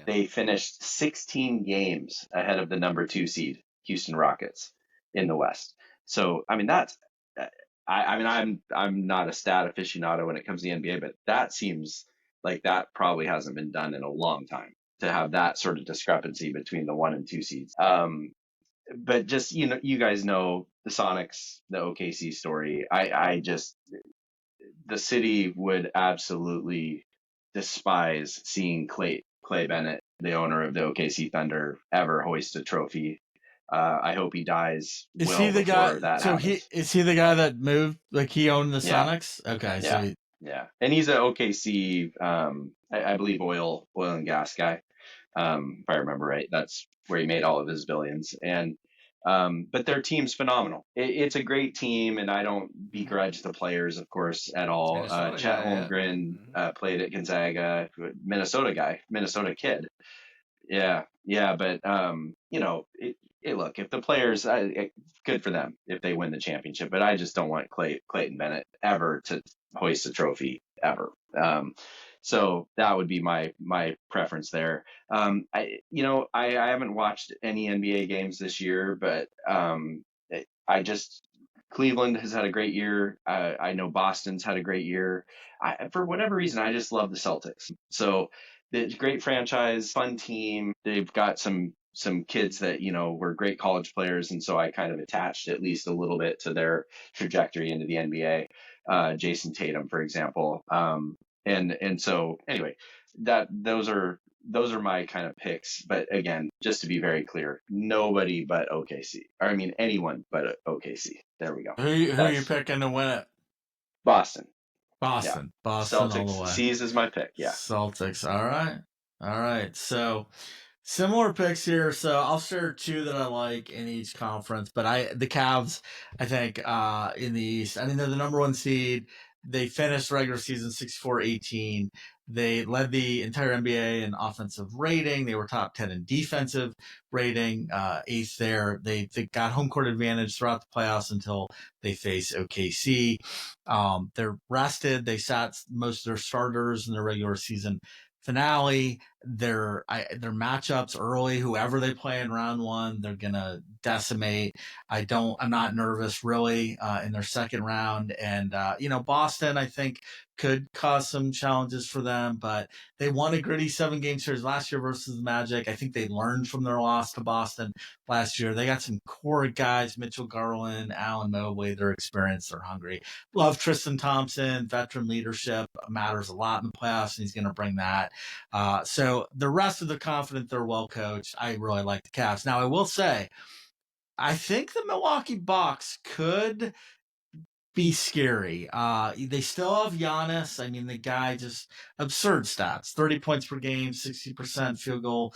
they finished 16 games ahead of the number 2 seed, Houston Rockets, in the West. So, I mean, that's. I'm not a stat aficionado when it comes to the NBA, but that seems like that probably hasn't been done in a long time to have that sort of discrepancy between the 1 and 2 seeds. But just, you guys know the Sonics, the OKC story. The city would absolutely despise seeing Clay Bennett, the owner of the OKC Thunder, ever hoist a trophy. I hope he dies. Is he the guy? So is he the guy that moved? Like he owned the Sonics? Okay, yeah. Yeah, and he's an OKC, I believe, oil and gas guy. If I remember right, that's where he made all of his billions. And but their team's phenomenal. It's a great team, and I don't begrudge the players, of course, at all. Chet Holmgren played at Gonzaga, Minnesota kid. Yeah, but look, if the players, good for them if they win the championship, but I just don't want Clayton Bennett ever to hoist a trophy ever. So that would be my preference there. I haven't watched any NBA games this year, but Cleveland has had a great year. I know Boston's had a great year. For whatever reason, I just love the Celtics. So the great franchise, fun team. They've got some kids that were great college players, and so I kind of attached at least a little bit to their trajectory into the NBA. Jason Tatum, for example. And so anyway, those are my kind of picks. But again, just to be very clear, nobody but OKC. Or I mean, anyone but OKC. There we go. Who are you picking to win it? Boston. Yeah. Boston Celtics. All the way. C's is my pick. Yeah. Celtics. All right. So similar picks here. So I'll share 2 that I like in each conference. But the Cavs, I think, in the East. I mean, they're the number 1 seed. They finished regular season 64-18. They led the entire NBA in offensive rating. They were top 10 in defensive rating, 8th there. They got home court advantage throughout the playoffs until they face OKC. They're rested. They sat most of their starters in their regular season finale. Their matchups early, whoever they play in round 1, they're gonna decimate. I'm not nervous really in their second round. And Boston, I think, could cause some challenges for them, but they won a gritty 7-game series last year versus the Magic. I think they learned from their loss to Boston last year. They got some core guys, Mitchell Garland, Allen Mobley. They're experienced, they're hungry. Love Tristan Thompson. Veteran leadership matters a lot in the playoffs, and he's going to bring that. So the rest of the confident, they're well coached. I really like the Cavs. Now, I will say, I think the Milwaukee Bucks could be scary. They still have Giannis. I mean, the guy just absurd stats: 30 points per game, 60% field goal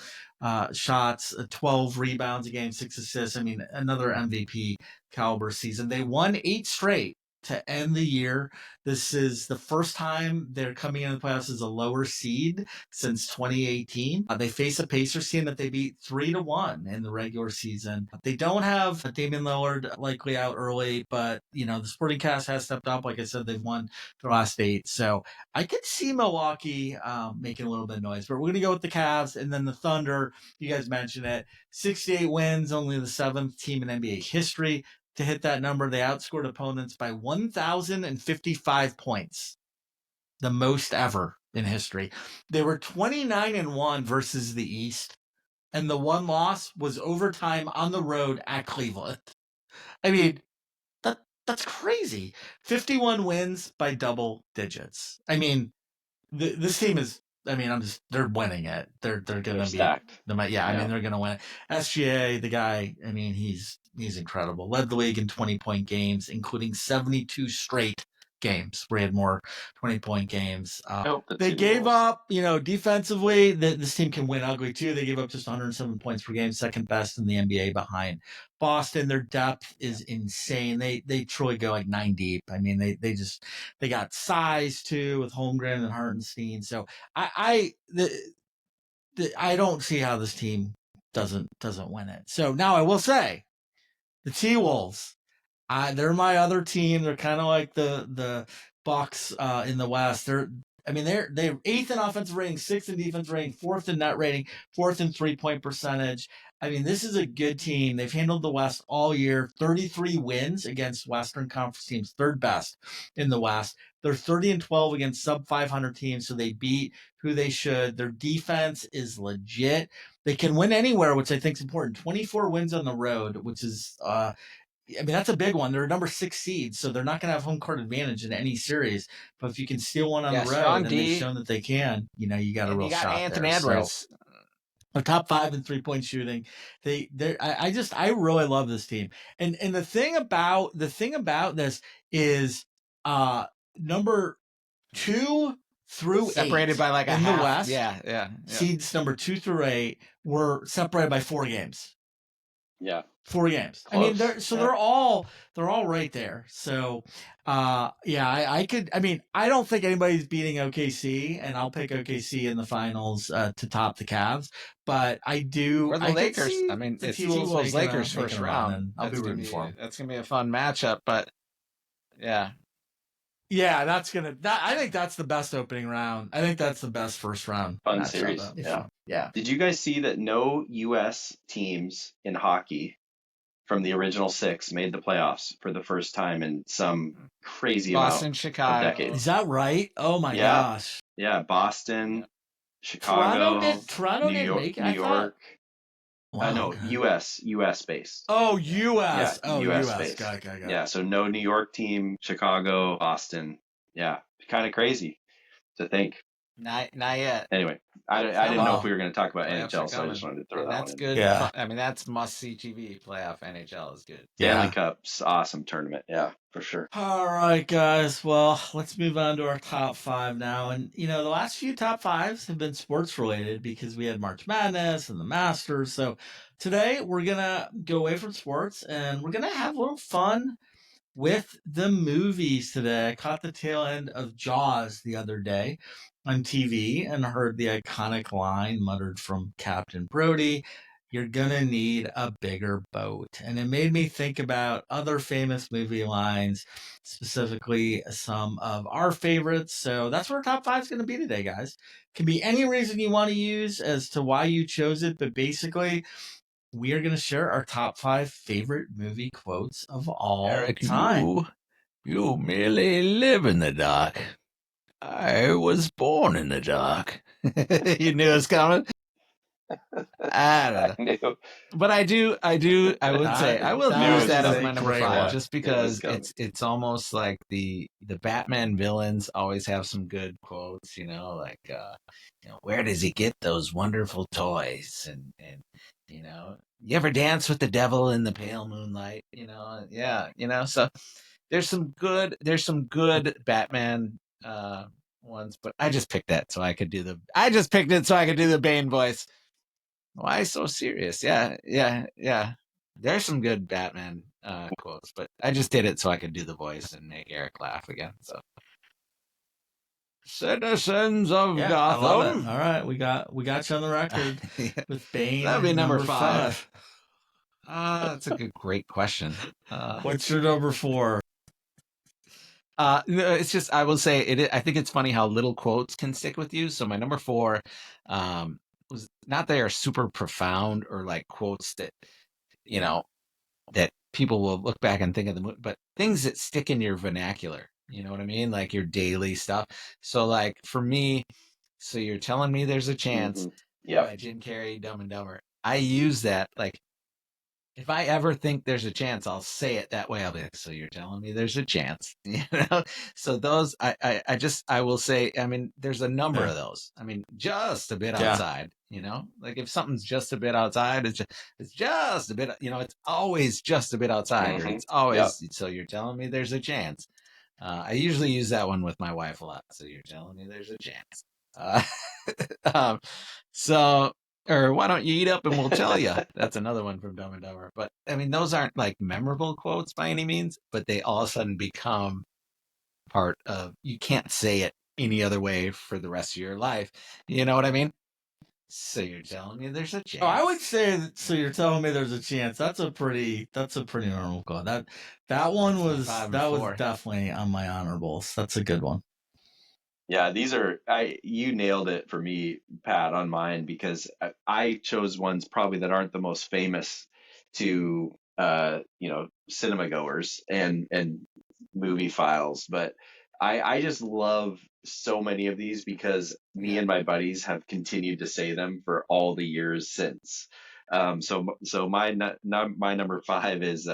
shots, 12 rebounds a game, 6 assists. I mean, another MVP caliber season. They won 8 straight to end the year. This is the first time they're coming into the playoffs as a lower seed since 2018. They face a Pacers team that they beat 3-1 in the regular season. They don't have Damian Lillard likely out early, but the Sporting Cast has stepped up. Like I said, they've won their last 8. So I could see Milwaukee making a little bit of noise, but we're going to go with the Cavs. And then the Thunder, you guys mentioned it, 68 wins, only the 7th team in NBA history to hit that number. They outscored opponents by 1,055 points, the most ever in history. They were 29-1 versus the East, and the one loss was overtime on the road at Cleveland. I mean, that's crazy. 51 wins by double digits. I mean, this team is. They're winning it. They're going to be stacked. I mean, they're going to win it. SGA, the guy, I mean, he's incredible. Led the league in 20-point games, including 72 straight games where he had more 20-point games. They gave up, defensively, this team can win ugly too. They gave up just 107 points per game, second best in the NBA behind Boston. Their depth is insane. They truly go like 9 deep. I mean, they got size too with Holmgren and Hartenstein. So I don't see how this team doesn't win it. So now I will say the T-Wolves, they're my other team. They're kind of like the Bucks in the West. They're 8th in offensive rating, 6th in defense rating, 4th in net rating, 4th in 3-point percentage. I mean, this is a good team. They've handled the West all year. 33 wins against Western Conference teams, 3rd best in the West. They're 30-12 against sub 500 teams, so they beat who they should. Their defense is legit. They can win anywhere, which I think is important. 24 wins on the road, which is that's a big one. They're a number 6 seed, so they're not going to have home court advantage in any series. But if you can steal one on the road, and they've shown that they can, you got a real shot. Anthony Edwards. So, they're top 5 in 3-point shooting. I really love this team. And the thing about this is number 2 through 8 separated by like in the West. Yeah. Seeds number 2 through 8 were separated by 4 games. Yeah. 4 games. Close. I mean, they're all right there. So, I don't think anybody's beating OKC, and I'll pick OKC in the finals to top the Cavs. But I do. Or the Lakers. I mean, it's T-Wolves Lakers first round. And I'll be rooting for them. That's gonna be a fun matchup. But yeah. Yeah, I think that's the best opening round. I think that's the best first round. Fun series. Yeah. Did you guys see that no U.S. teams in hockey from the original 6 made the playoffs for the first time in some crazy Boston, amount Chicago. of decades? Is that right? Oh my gosh. Yeah, Boston, Chicago, Toronto New York, make it, New York. Wow, no, okay. U.S. based. Oh, U.S. Yeah, oh, U.S. based. Got Got it. Yeah, so no New York team, Chicago, Boston. Yeah, kind of crazy to think. Not yet. Anyway, I didn't know if we were going to talk about NHL, so I just wanted to throw that that's one good. in. Yeah. I mean, that's must-see TV. Playoff NHL is good. Stanley Cup's awesome tournament. Yeah, for sure. All right, guys. Well, let's move on to our top 5 now. And, the last few top 5s have been sports related because we had March Madness and the Masters. So today we're going to go away from sports and we're going to have a little fun with the movies today. I caught the tail end of Jaws the other day on TV and heard the iconic line muttered from Captain Brody, "You're gonna need a bigger boat." And it made me think about other famous movie lines, specifically some of our favorites. So that's what our top 5 is going to be today, guys. Can be any reason you want to use as to why you chose it, but basically we are going to share our top 5 favorite movie quotes of all time. You merely live in the dark. I was born in the dark. You knew it was coming. I don't know. But I would say I will use that as my number 5 just because it's almost like the Batman villains always have some good quotes, like where does he get those wonderful toys and you ever dance with the devil in the pale moonlight, so there's some good Batman ones, but I just picked it so I could do the Bane voice. Why so serious? Yeah. There's some good Batman quotes, but I just did it so I could do the voice and make Eric laugh again. So, citizens of Yeah, Gotham. I love it. All right, we got you on the record with Bane. That'd be number 5. That's a great question. What's your number 4? No, it's just I will say I think it's funny how little quotes can stick with you. So my number 4 was not they are super profound or like quotes that that people will look back and think of the movie, but things that stick in your vernacular. You know what I mean? Like your daily stuff. So like for me, so you're telling me there's a chance by Jim Carrey, Dumb and Dumber. I use that like if I ever think there's a chance, I'll say it that way. I'll be like, so you're telling me there's a chance, So those, I will say, I mean, there's a number of those. I mean, just a bit outside, like if something's just a bit outside, it's just a bit, it's always just a bit outside, or it's always, so you're telling me there's a chance. I usually use that one with my wife a lot. So you're telling me there's a chance. So, or why don't you eat up and we'll tell you? That's another one from Dumb and Dumber. But I mean, those aren't like memorable quotes by any means, but they all of a sudden become part of, you can't say it any other way for the rest of your life. You know what I mean? So you're telling me there's a chance. Oh, I would say that, so you're telling me there's a chance. That's a pretty normal quote. That one was definitely on my honorables. That's a good one. Yeah, you nailed it for me, Pat, on mine, because I chose ones probably that aren't the most famous to cinema goers and movie files, but I just love so many of these because me and my buddies have continued to say them for all the years since. So my number 5 is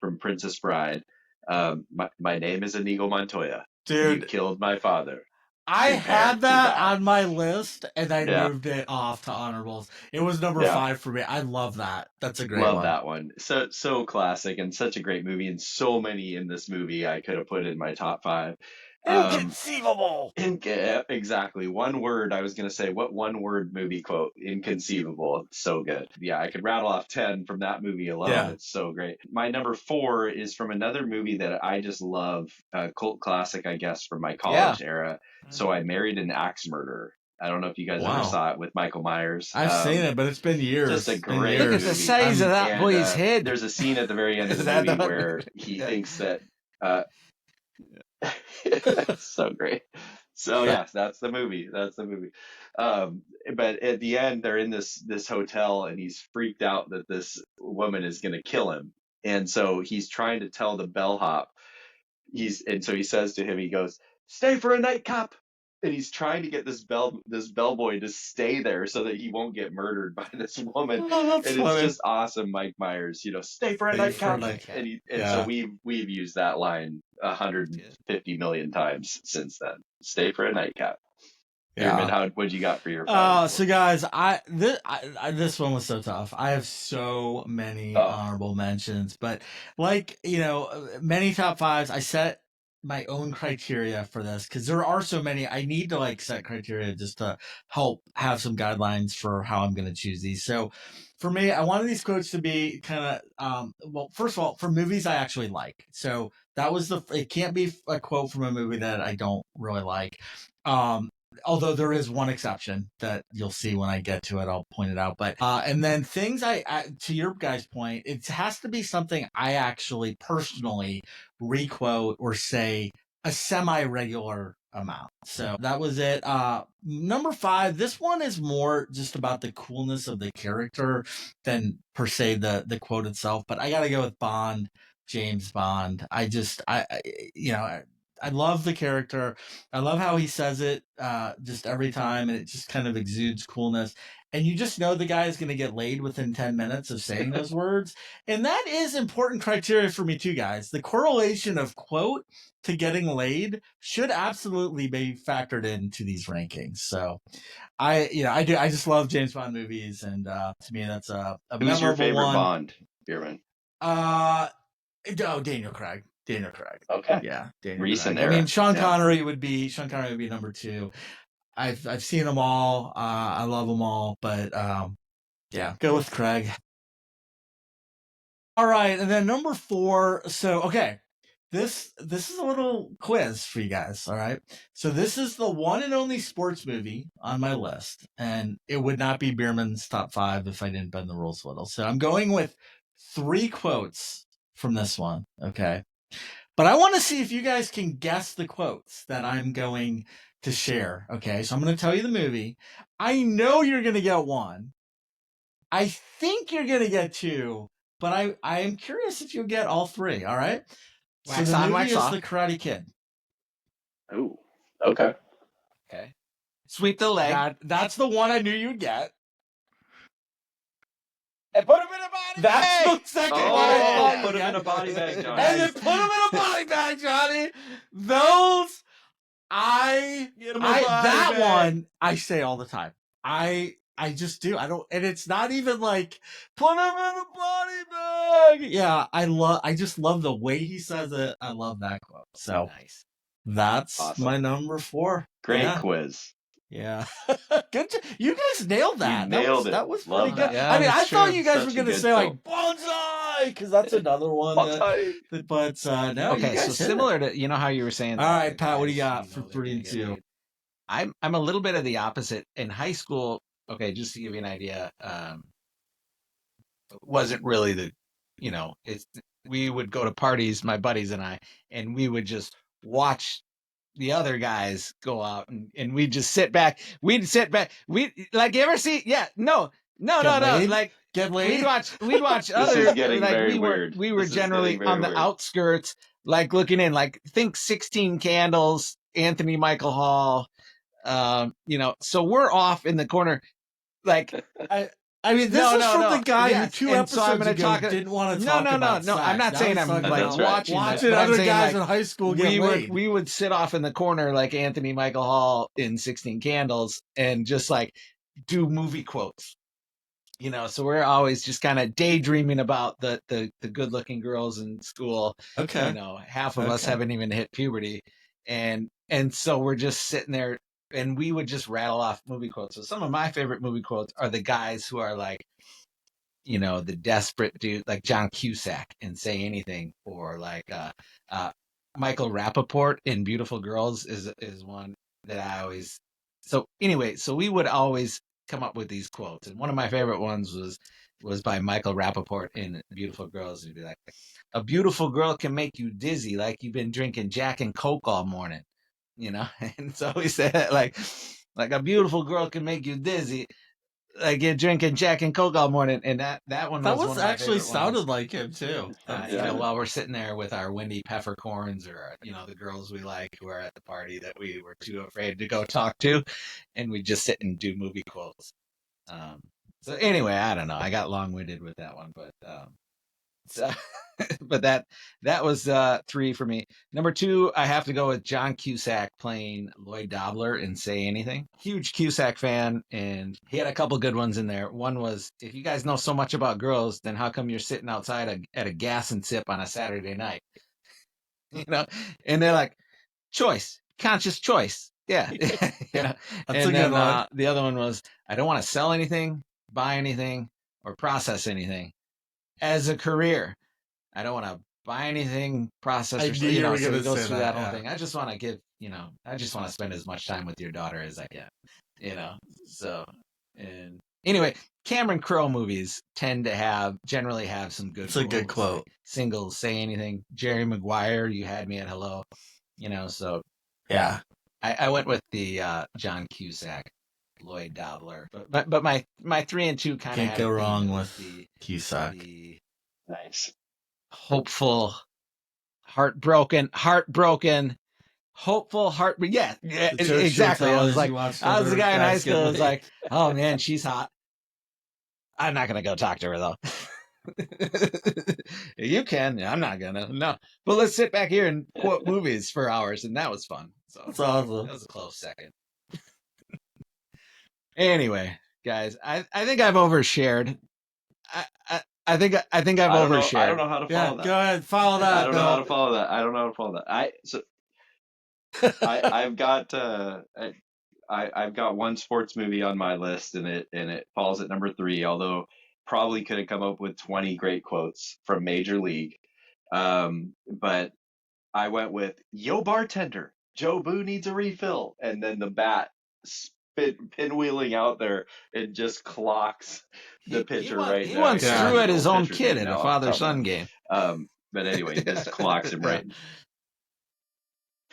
from Princess Bride. My name is Inigo Montoya. Dude, you killed my father. I had that on my list, and I moved it off to honorables. It was number 5 for me. I love that. That's a great one. Love that one. So classic and such a great movie, and so many in this movie I could have put in my top 5. Inconceivable. Exactly. One word. I was going to say, what one word movie quote? Inconceivable. So good. Yeah, I could rattle off 10 from that movie alone. Yeah. It's so great. My number 4 is from another movie that I just love, cult classic, I guess, from my college era. So I Married an Axe Murderer. I don't know if you guys ever saw it with Michael Myers. I've seen it, but it's been years. Just a great Look at the size of that boy's head. There's a scene at the very end of the movie where he thinks that it's so great. So yes, that's the movie. But at the end, they're in this hotel, and he's freaked out that this woman is going to kill him, and so he's trying to tell the bellhop. So he says to him, he goes, "Stay for a nightcap." And he's trying to get this bellboy to stay there so that he won't get murdered by this woman. It's just awesome, Mike Myers. Stay for a nightcap. So we've used that line 150 million times since then. Stay for a nightcap. Yeah. What you got for your? So guys, this one was so tough. I have so many honorable mentions, but many top 5s. I set my own criteria for this because there are so many. I need to set criteria just to help have some guidelines for how I'm going to choose these. So for me, I wanted these quotes to be kind of first of all, for movies I actually like. So that was it can't be a quote from a movie that I don't really like. Although there is one exception that you'll see when I get to it, I'll point it out. But and then things I to your guys' point, it has to be something I actually personally requote or say a semi-regular amount. So that was it. Number 5, this one is more just about the coolness of the character than per se the quote itself. But I got to go with Bond, James Bond. I love the character. I love how he says it just every time, and it just kind of exudes coolness. And you just know the guy is going to get laid within 10 minutes of saying those words. And that is important criteria for me too, guys. The correlation of quote to getting laid should absolutely be factored into these rankings. So I just love James Bond movies. And to me, that's a Who's your favorite one. Bond, Bierman? Daniel Craig. Okay. Yeah. Daniel Recent Craig. era. I mean, Sean Connery would be number 2. I've seen them all. I love them all, but go with Craig. All right, and then number 4. So, okay, this is a little quiz for you guys. All right, so this is the one and only sports movie on my list, and it would not be Bierman's top 5 if I didn't bend the rules a little. So I'm going with 3 quotes from this one. Okay, but I want to see if you guys can guess the quotes that I'm going to share. Okay, so I'm going to tell you the movie. I know you're going to get 1. I think you're going to get 2, but I am curious if you'll get all 3. All right. Wax so the on, movie wax is off. The Karate Kid. Ooh, okay. Okay. Sweep the leg. That's the one I knew you'd get. And put him in a body That's bag. the second one I Oh, thought put you'd him in get. a body bag, Johnny. And then put him in a body bag, Johnny. Those that one I say all the time. I just do. I don't, and it's not even like put him in a body bag. Yeah, I just love the way he says it. I love that quote. So Nice. that's Awesome. my number 4. Great quiz. Yeah. Good. You guys nailed that. You nailed it. That was Love pretty good. that. Yeah, I mean, I that's thought true. you guys Such were a going to good say like film. bonsai because that's another one. But no. Okay, you guys so hit similar it. to how you were saying. All right, that Pat. What do you guys, got for they're 3 and gonna get 2? laid. I'm a little bit of the opposite. In high school, okay, just to give you an idea, wasn't really the, we would go to parties, my buddies and I, and we would just watch the other guys go out and we'd just sit back. We'd sit back. We like, you ever see? Yeah, no. Like, Get laid. We'd watch This other, is getting like very we were, weird. we were This is generally getting very on the weird. outskirts, like looking in, like think 16 Candles, Anthony Michael Hall, so we're off in the corner, like, I mean, this is from the guy who 2 and so I'm episodes gonna ago didn't want to no, talk no, about no. sex. I'm not Now saying he's I'm talking like about That's right. watching other saying, guys like, in high school get laid. we would sit off in the corner like Anthony Michael Hall in 16 Candles and just like do movie quotes. So we're always just kind of daydreaming about the good looking girls in school. Okay. Half of us haven't even hit puberty. And so we're just sitting there and we would just rattle off movie quotes. So some of my favorite movie quotes are the guys who are like, the desperate dude, like John Cusack in Say Anything, or like Michael Rappaport in Beautiful Girls is one that I always. So anyway, so we would always come up with these quotes, and one of my favorite ones was by Michael Rappaport in Beautiful Girls. It'd be like, "A beautiful girl can make you dizzy, like you've been drinking Jack and Coke all morning," And so we said like a beautiful girl can make you dizzy, like you're drinking Jack and Coke all morning, and that one was one of my actually favorite sounded ones. like him too. While we're sitting there with our Wendy peppercorns, or the girls we like who are at the party that we were too afraid to go talk to, and we just sit and do movie quotes. So anyway, I don't know. I got long-winded with that one, but but that was 3 for me. Number 2, I have to go with John Cusack playing Lloyd Dobler in Say Anything. Huge Cusack fan, and he had a couple good ones in there. One was, if you guys know so much about girls, then how come you're sitting outside at a gas and sip on a Saturday night? And they're like, choice, conscious choice. Yeah. That's and a then good one. The other one was, I don't want to sell anything, buy anything, or process anything as a career. I don't want to buy anything, process, I or knew you were so gonna it goes say through that, that whole yeah. thing. I just want to give, I just want to spend as much time with your daughter as I can, So, and anyway, Cameron Crowe movies generally have some good. It's a good quote. Like Singles, Say Anything, Jerry Maguire, You Had Me at Hello, So yeah, I went with the John Cusack, Lloyd Dobler, but my 3 and 2 kind of can't go wrong with the Cusack. Nice. Hopeful, heartbroken, hopeful, yeah, exactly. I was like, I was the guy in high school. I was like, oh man, she's hot. I'm not gonna go talk to her though. You can. I'm not gonna. No, but let's sit back here and quote movies for hours, and that was fun. So that's awesome. That was a close second. Anyway, guys, I think I've overshared. I think I've overshared. I don't know how to follow that. Go ahead, follow that. I don't know how to follow that. I've got one sports movie on my list, and it falls at number 3. Although probably could have come up with 20 great quotes from Major League. But I went with, "Yo, bartender, Joe Boo needs a refill." And then the bat pinwheeling out there and just clocks the pitcher right He there. once Yeah. threw at his own Pitcher's kid name at a now, father-son game. But anyway, just clocks him right.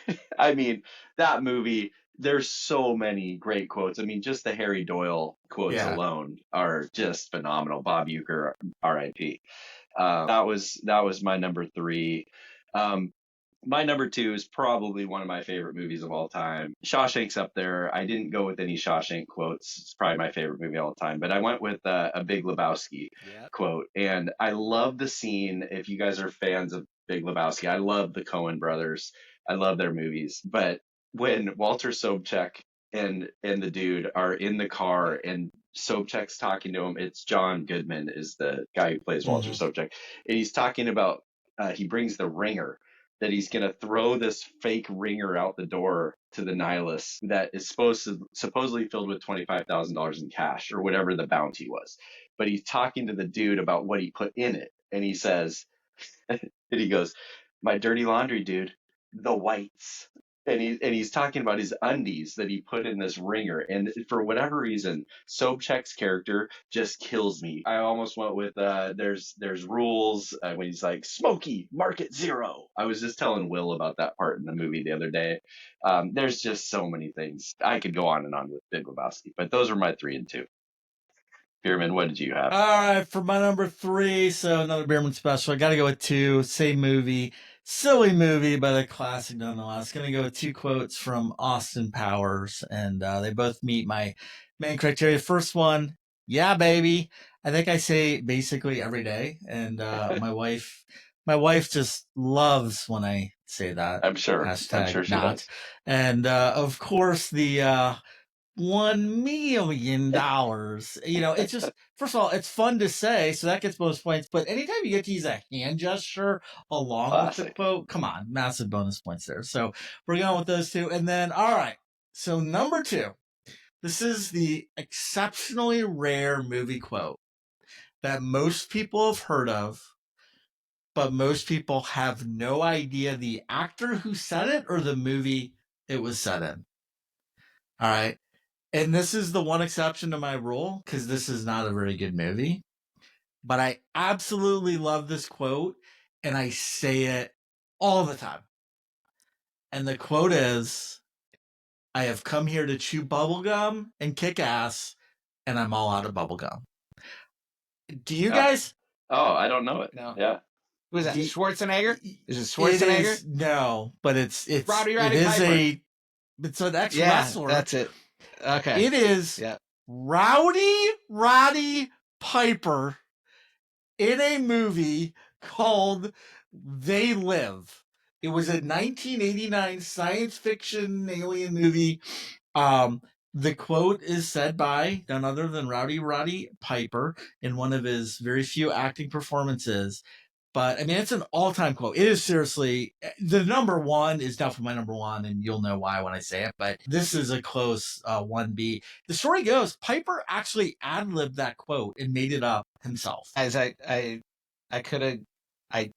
Yeah. I mean, that movie, there's so many great quotes. I mean, just the Harry Doyle quotes Yeah. alone are just phenomenal. Bob Uecker, R.I.P. That was my number 3. My number 2 is probably one of my favorite movies of all time. Shawshank's up there. I didn't go with any Shawshank quotes. It's probably my favorite movie of all time, but I went with a Big Lebowski quote. And I love the scene. If you guys are fans of Big Lebowski, I love the Coen brothers. I love their movies. But when Walter Sobchak and the dude are in the car and Sobchak's talking to him, it's John Goodman is the guy who plays Walter Sobchak. And he's talking about, he brings the ringer, that he's going to throw this fake ringer out the door to the nihilists that is supposedly filled with $25,000 in cash or whatever the bounty was. But he's talking to the dude about what he put in it. And he says, and he goes, "My dirty laundry, dude, the whites." And he's talking about his undies that he put in this ringer. And for whatever reason, Sobchak's character just kills me. I almost went with there's rules when he's like, "Smokey, market 0." I was just telling Will about that part in the movie the other day. There's just so many things. I could go on and on with Big Lebowski, but those are my 3 and 2. Bierman, what did you have? All right, for my number 3, so another Bierman special. I got to go with 2. Same movie. Silly movie, but a classic nonetheless. Going to go with 2 quotes from Austin Powers, and they both meet my main criteria. First one, "Yeah, baby." I think I say basically every day, and my wife just loves when I say that. I'm sure. Hashtag I'm sure she not. does. And of course, the $1 million. It's just, first of all, it's fun to say, so that gets bonus points. But anytime you get to use a hand gesture along with the quote, come on, massive bonus points there. So we're going with those 2. And then, all right, so number 2, this is the exceptionally rare movie quote that most people have heard of, but most people have no idea the actor who said it or the movie it was said in. All right. And this is the one exception to my rule, because this is not a very good movie. But I absolutely love this quote, and I say it all the time. And the quote is, "I have come here to chew bubblegum and kick ass, and I'm all out of bubblegum." Do you guys? Oh, I don't know it. No. Yeah. Who is that? Schwarzenegger? Is it Schwarzenegger? No, but it's Roddy it is Piper. it's an ex-wrestler. That's it. Okay. It is Roddy Piper in a movie called They Live. It was a 1989 science fiction alien movie. The quote is said by none other than Roddy Piper in one of his very few acting performances. But I mean, it's an all-time quote. It is seriously, the number 1 is definitely my number 1, and you'll know why when I say it. But this is a close 1B. The story goes, Piper actually ad-libbed that quote and made it up himself. As I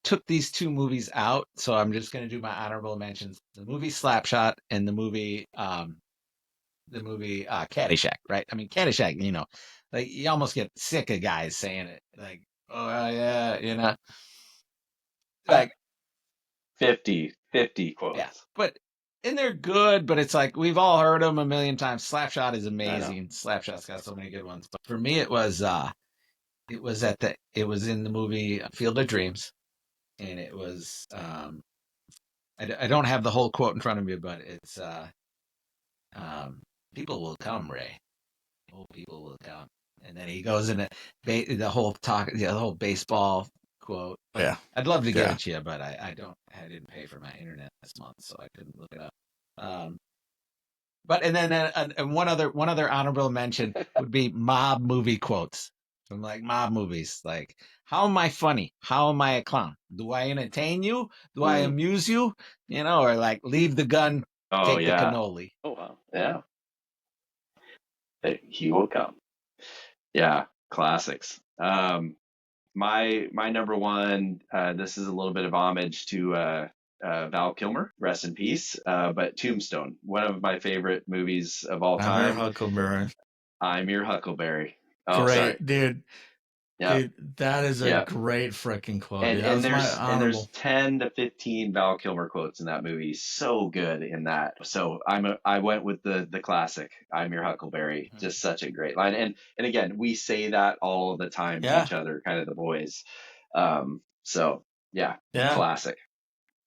took these 2 movies out, so I'm just going to do my honorable mentions: the movie Slapshot and the movie Caddyshack. Right? I mean, Caddyshack. Like you almost get sick of guys saying it. Like, "Oh yeah," like 50 quotes. Yeah, and they're good, but it's like we've all heard them a million times. Slapshot is amazing. Slapshot's got so many good ones. But for me, it was in the movie Field of Dreams, and it was I don't have the whole quote in front of me, but it's "People will come, Ray. Oh, people will come." And then he goes in the whole baseball quote. Yeah, I'd love to give it to you, but I didn't pay for my internet this month, so I couldn't look it up. But and then one other honorable mention would be mob movie quotes from like mob movies, like, "How am I funny? How am I a clown? Do I entertain you? Do I amuse you? Or like, leave the gun, take the cannoli." Oh wow, yeah. He will come. Yeah, classics. My number one. This is a little bit of homage to Val Kilmer, rest in peace. But Tombstone, one of my favorite movies of all I'm your time. Huckleberry. I'm your Huckleberry. Oh, Great, sorry. dude. Yeah. Dude, that is a Yeah. great freaking quote. And Dude. That and was my there's honorable. 10 to 15 Val Kilmer quotes in that movie. So good in that. So I went with the classic. I'm your Huckleberry. Just such a great line. And again, we say that all the time to Yeah. each other, kind of the boys. So yeah, Yeah. classic.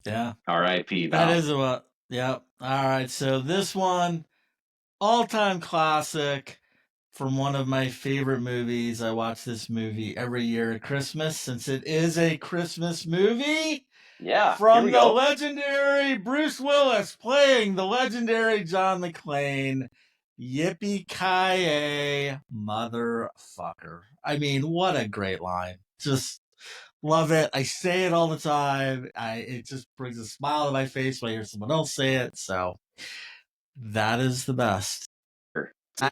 Yeah. R.I.P. Val. That is what. Yep. All right. So this one, all-time classic from one of my favorite movies. I watch this movie every year at Christmas since it is a Christmas movie. Yeah. From here we the go. legendary Bruce Willis playing the legendary John McClane. Yippee-ki-yay, motherfucker. I mean, what a great line. Just love it. I say it all the time. It just brings a smile to my face when I hear someone else say it. So that is the best.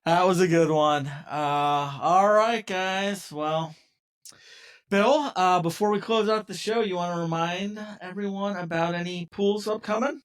That was a good one. All right, guys. Well, Bill, before we close out the show, you want to remind everyone about any pools upcoming?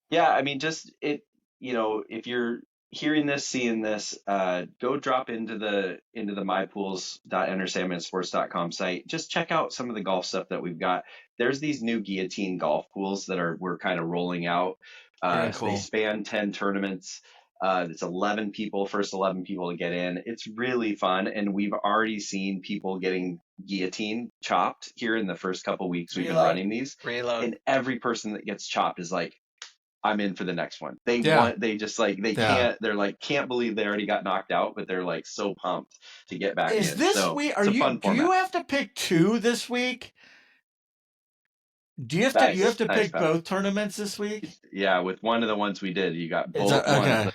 Yeah, I mean, just if you're hearing this, seeing this, go drop into the mypools.entersandmansports.com site. Just check out some of the golf stuff that we've got. There's these new guillotine golf pools that we're kind of rolling out. Very So they cool. span 10 tournaments. It's 11 people, first 11 people to get in. It's really fun, and we've already seen people getting guillotine chopped here in the first couple weeks we've been running these. And every person that gets chopped is like, I'm in for the next one. They can't, they're like, can't believe they already got knocked out, but they're like so pumped to get back in. Is this So week? it's a fun Do format. you have to pick two this week? Do you have Nice, you have to nice, pick Pat. both tournaments this week? Yeah, with one of the ones we did, you got both ones. The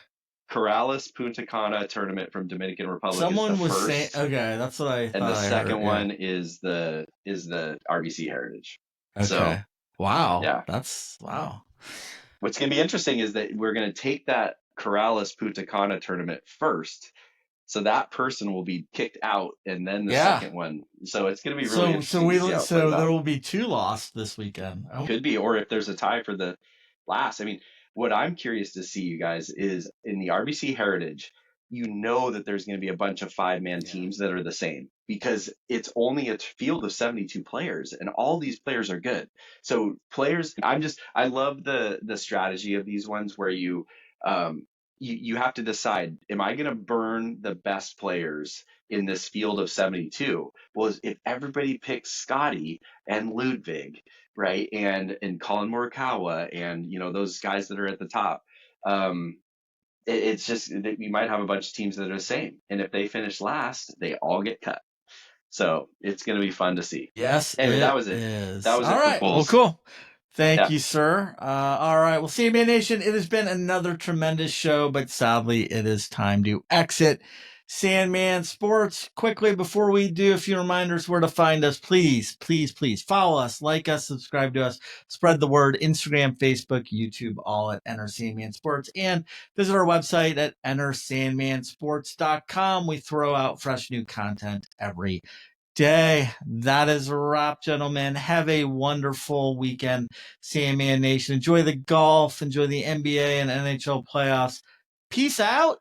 Corrales Punta Cana tournament from Dominican Republic Someone is the was first. saying, okay, that's what I thought. And the I second heard, one is the RBC Heritage. Okay. So, wow. Yeah. That's wow. What's going to be interesting is that we're going to take that Corrales Punta Cana tournament first. So that person will be kicked out, and then the second one. So it's going to be really interesting. So there will be two lost this weekend. Oh. Could be, or if there's a tie for the last. I mean, what I'm curious to see, you guys, is in the RBC Heritage, you know that there's going to be a bunch of 5-man teams that are the same because it's only a field of 72 players, and all these players are good. So players, I love the strategy of these ones where you have to decide, am I going to burn the best players in this field of 72? Well, if everybody picks Scotty and Ludwig, right, and Colin Morikawa and those guys that are at the top, it's just that you might have a bunch of teams that are the same, and if they finish last, they all get cut. So it's going to be fun to see. Yes, anyway, that was it. That was all it right. Well, cool. Thank you, sir. All right. Well, CMA Nation, it has been another tremendous show, but sadly, it is time to exit Sandman Sports. Quickly, before we do, a few reminders where to find us. Please, please, please follow us, like us, subscribe to us, spread the word. Instagram, Facebook, YouTube, all at Enter Sandman Sports. And visit our website at entersandmansports.com. We throw out fresh new content every day. That is a wrap, gentlemen. Have a wonderful weekend, Sandman Nation. Enjoy the golf, enjoy the NBA and NHL playoffs. Peace out.